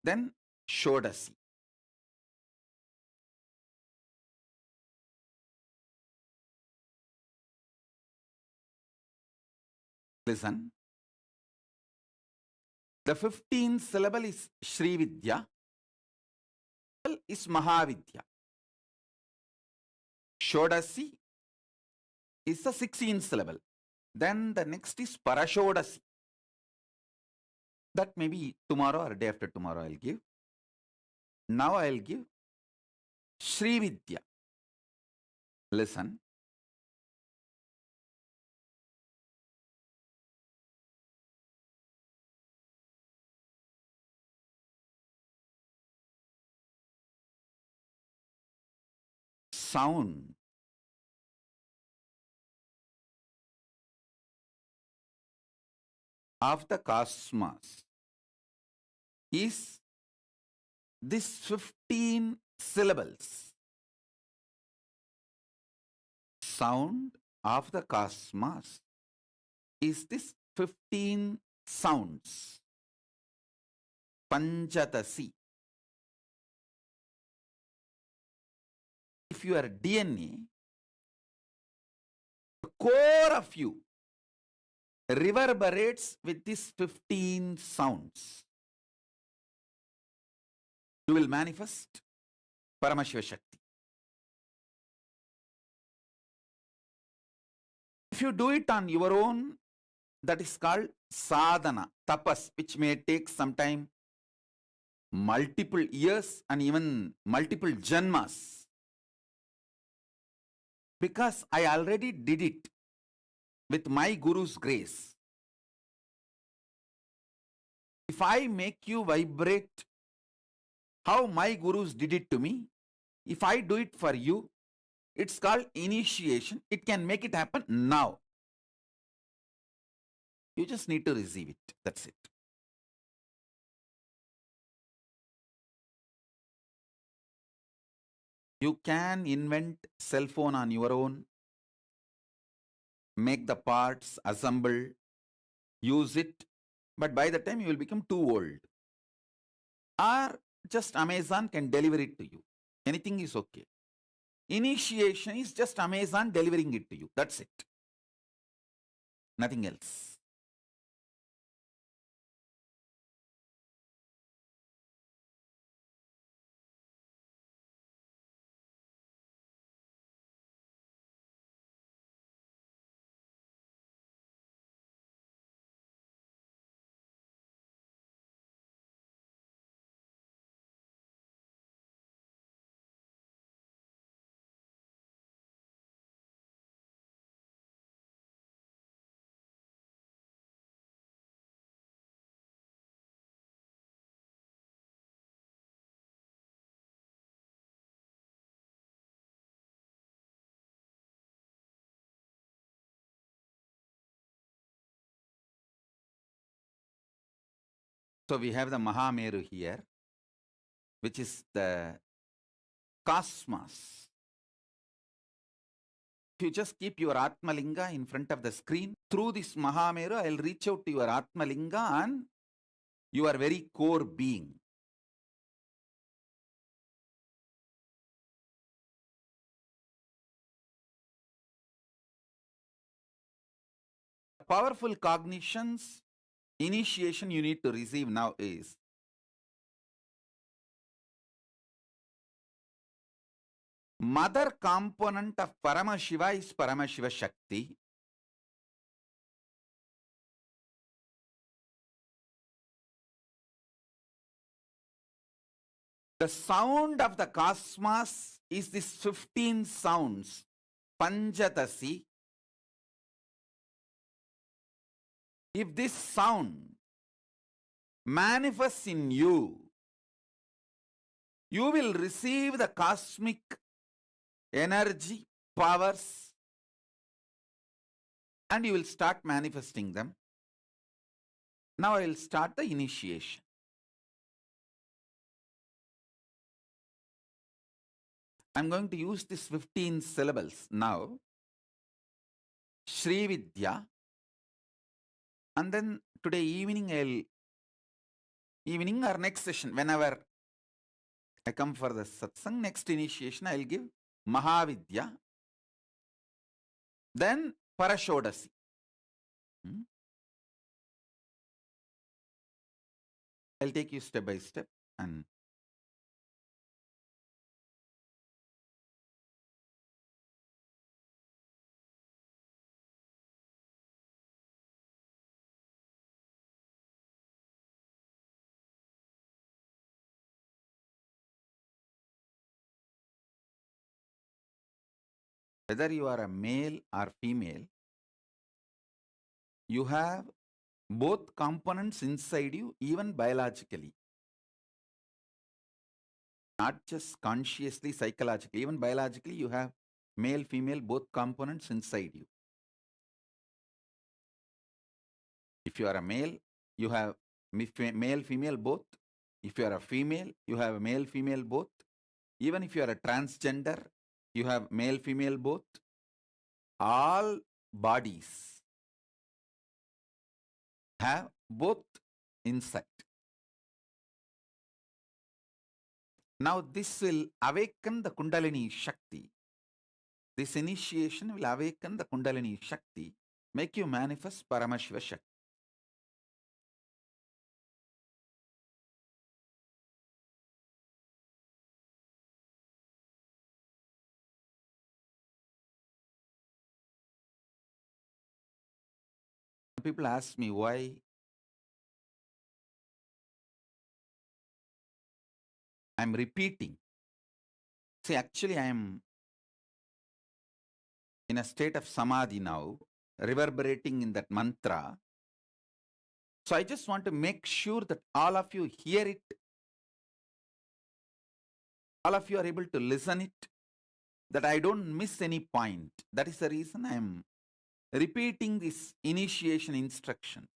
then Shodasi. Listen. The 15th syllable is Shri Vidya, is Mahavidya. Shodasi is the 16th syllable. Then the next is Parashodasi. That may be tomorrow or day after tomorrow I'll give. Now I'll give Shri Vidya. Listen. Sound of the cosmos is this 15 syllables. Sound of the cosmos is this 15 sounds. Panchatasi. If you are DNA, the core of you reverberates with these 15 sounds. You will manifest Paramashiva Shakti. If you do it on your own, that is called sadhana, tapas, which may take some time, multiple years and even multiple janmas. Because I already did it with my Guru's grace. If I make you vibrate how my gurus did it to me. If I do it for you, it's called initiation. It can make it happen now. You just need to receive it. That's it. You can invent cell phone on your own, make the parts, assemble, use it, but by the time you will become too old. Or just Amazon can deliver it to you. Anything is okay. Initiation is just Amazon delivering it to you. That's it. Nothing else. So we have the Mahameru here, which is the cosmos. If you just keep your Atmalinga in front of the screen, through this Mahameru, I'll reach out to your Atmalinga and your very core being. Powerful cognitions, initiation you need to receive now is mother component of Paramashiva is Paramashiva Shakti. The sound of the cosmos is this 15 sounds, Panjatasi. If this sound manifests in you, you will receive the cosmic energy, powers, and you will start manifesting them. Now I will start the initiation. I'm going to use these 15 syllables now. Shri Vidya. And then today evening or next session, whenever I come for the satsang, next initiation, I'll give Mahavidya. Then Parashodasi. I'll take you step by step and whether you are a male or female, you have both components inside you, even biologically. Not just consciously, psychologically, even biologically, you have male, female, both components inside you. If you are a male, you have male, female, both. If you are a female, you have male, female, both. Even if you are a transgender, you have male, female, both. All bodies have both inside. Now this will awaken the Kundalini Shakti. This initiation will awaken the Kundalini Shakti, make you manifest Paramashiva Shakti. People ask me why I'm repeating. See, actually I am in a state of samadhi now, reverberating in that mantra. So I just want to make sure that all of you hear it all of you are able to listen it, that I don't miss any point. That is the reason I am repeating this initiation instruction.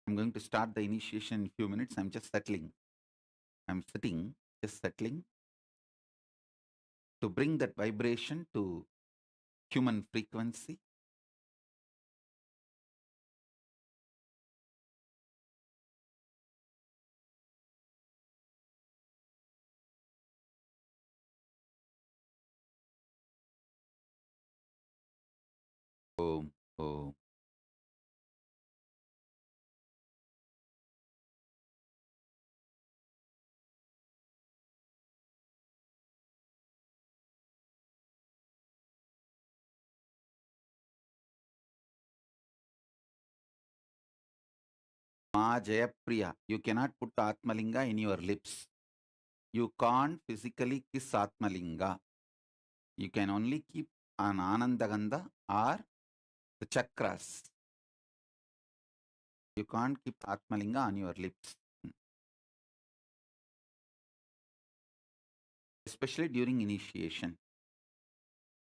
I'm going to start the initiation in a few minutes. I'm just settling. I'm sitting, just settling to bring that vibration to human frequency. Om, Om. Ma Jayapriya, you cannot put Atmalinga in your lips. You can't physically kiss Atmalinga. You can only keep an Anandagandha or the chakras. You can't keep Atmalinga on your lips. Especially during initiation.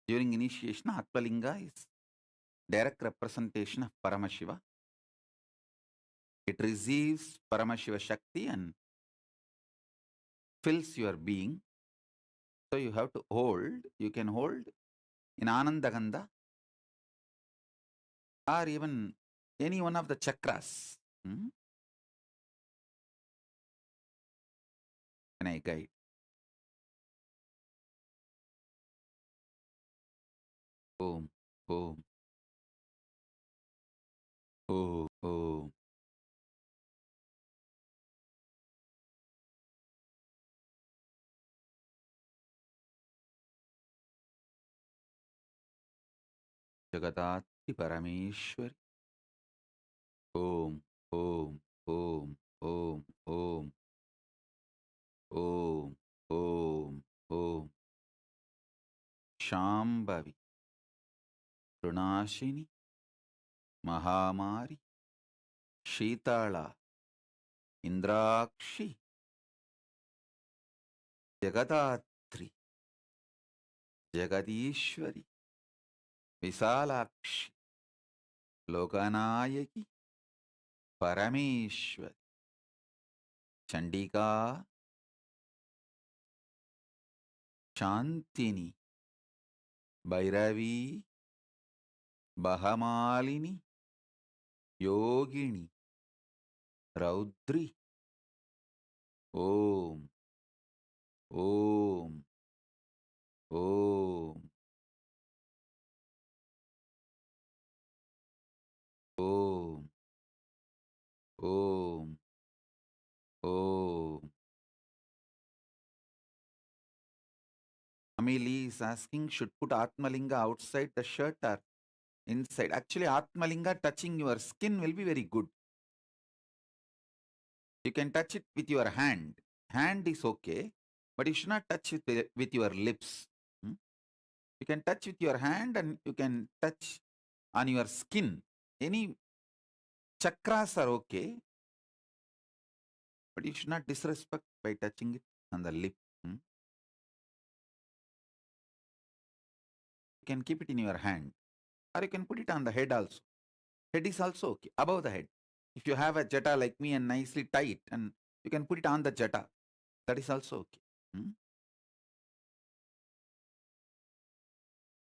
During initiation, Atmalinga is direct representation of Paramashiva. It receives Paramashiva Shakti and fills your being. So you have to hold, you can hold in Anandagandha or even any one of the chakras. Can I guide? Om, Om, Om, Om. Jagadati Parameshwari. Om, Om, Om, Om, Om, Om, Om, Om. Shambhavi, Runashini, Mahamari, Shitala, Indrakshi, Jagadatri, Jagadishwari, Visalakshi, Lokanayaki, Parameshwari, Chandika, Shantini, Bhairavi, Bahamalini, Yogini, Raudri. Om, Om, Om, Om, Om, Om. Amili is asking, should put Atmalinga outside the shirt or inside? Actually, Atmalinga touching your skin will be very good. You can touch it with your hand. Hand is okay, but you should not touch it with your lips. You can touch with your hand and you can touch on your skin. Any chakras are okay, but you should not disrespect by touching it on the lip. You can keep it in your hand, or you can put it on the head also. Head is also okay, above the head. If you have a jata like me and nicely tie it, and you can put it on the jata, that is also okay.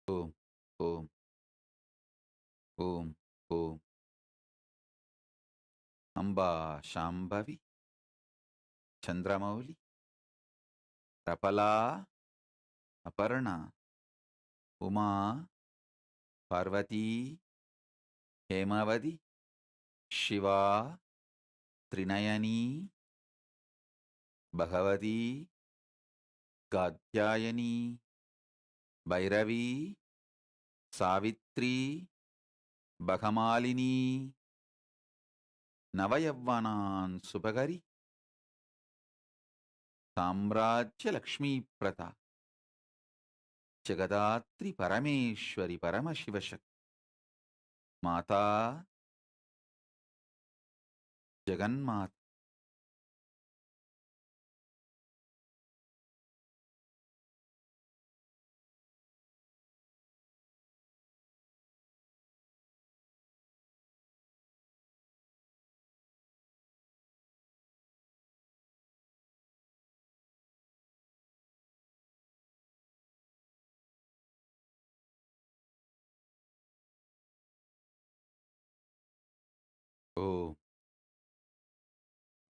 Om, Om, Om, Om. Amba Shambhavi, Chandramauli, Rapala, Aparna, Uma, Parvati, Hemavadi, Shiva, Trinayani, Bhagavati, Gatyayani, Bhairavi, Savitri, Bhagamalini, Navayavanan Subhagari, Samrajya Lakshmi Prata, Jagadatri Parameshwari Paramashivashak, Mata, Jaganmat,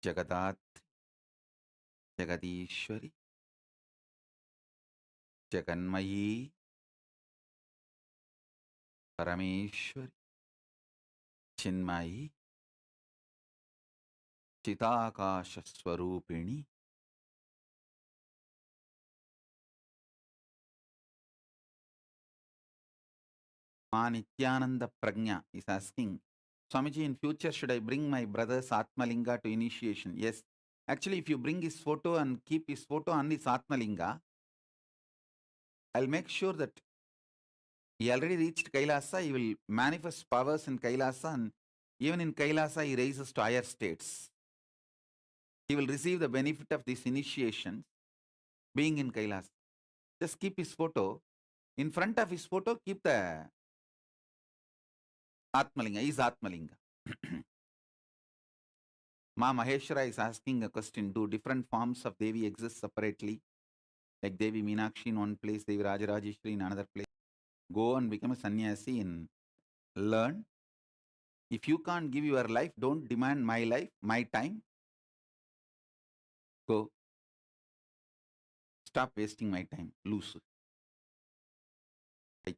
Jagadat, Jagadishwari, Jaganmayi, Parameshwari, Chinmayi, Chitakasha Swarupini. Nithyananda Prajna is asking, Swamiji, in future should I bring my brother's Atmalinga to initiation? Yes. Actually, if you bring his photo and keep his photo on his Atmalinga, I'll make sure that he already reached Kailasa, he will manifest powers in Kailasa, and even in Kailasa, he raises to higher states. He will receive the benefit of this initiation being in Kailasa. Just keep his photo. In front of his photo, keep the Atmalinga, his Atmalinga. Ma Maheshwara is asking a question. Do different forms of Devi exist separately? Like Devi Meenakshi in one place, Devi Rajarajeshwari in another place. Go and become a sannyasi and learn. If you can't give your life, don't demand my life, my time. Go. Stop wasting my time. Lose. Right.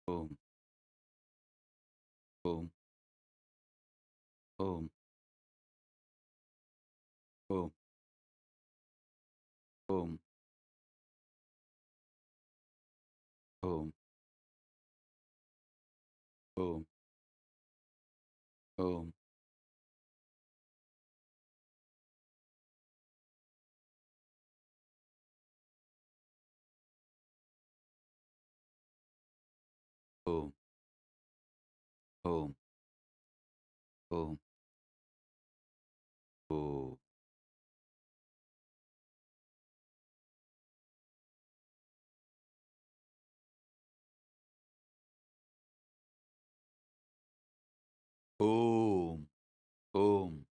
Om. Om. Om. Om. Om. Om. Om. Om. Om. Om. Om. Om. Om. Om. Om.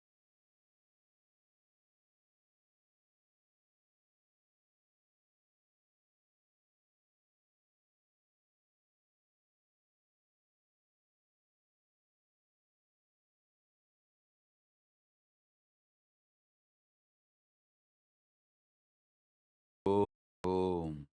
Om.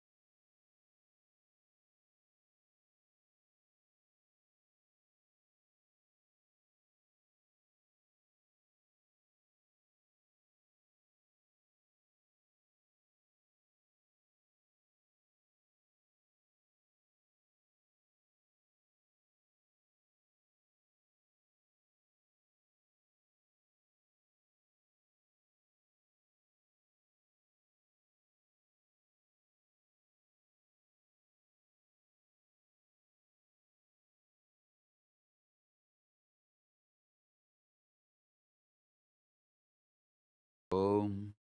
Om.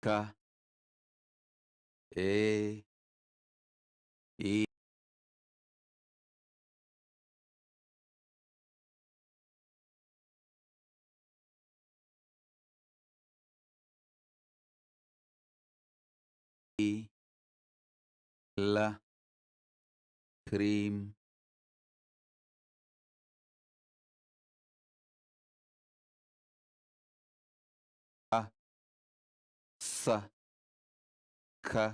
Ka. E. E. E. L, cream, A, S, K,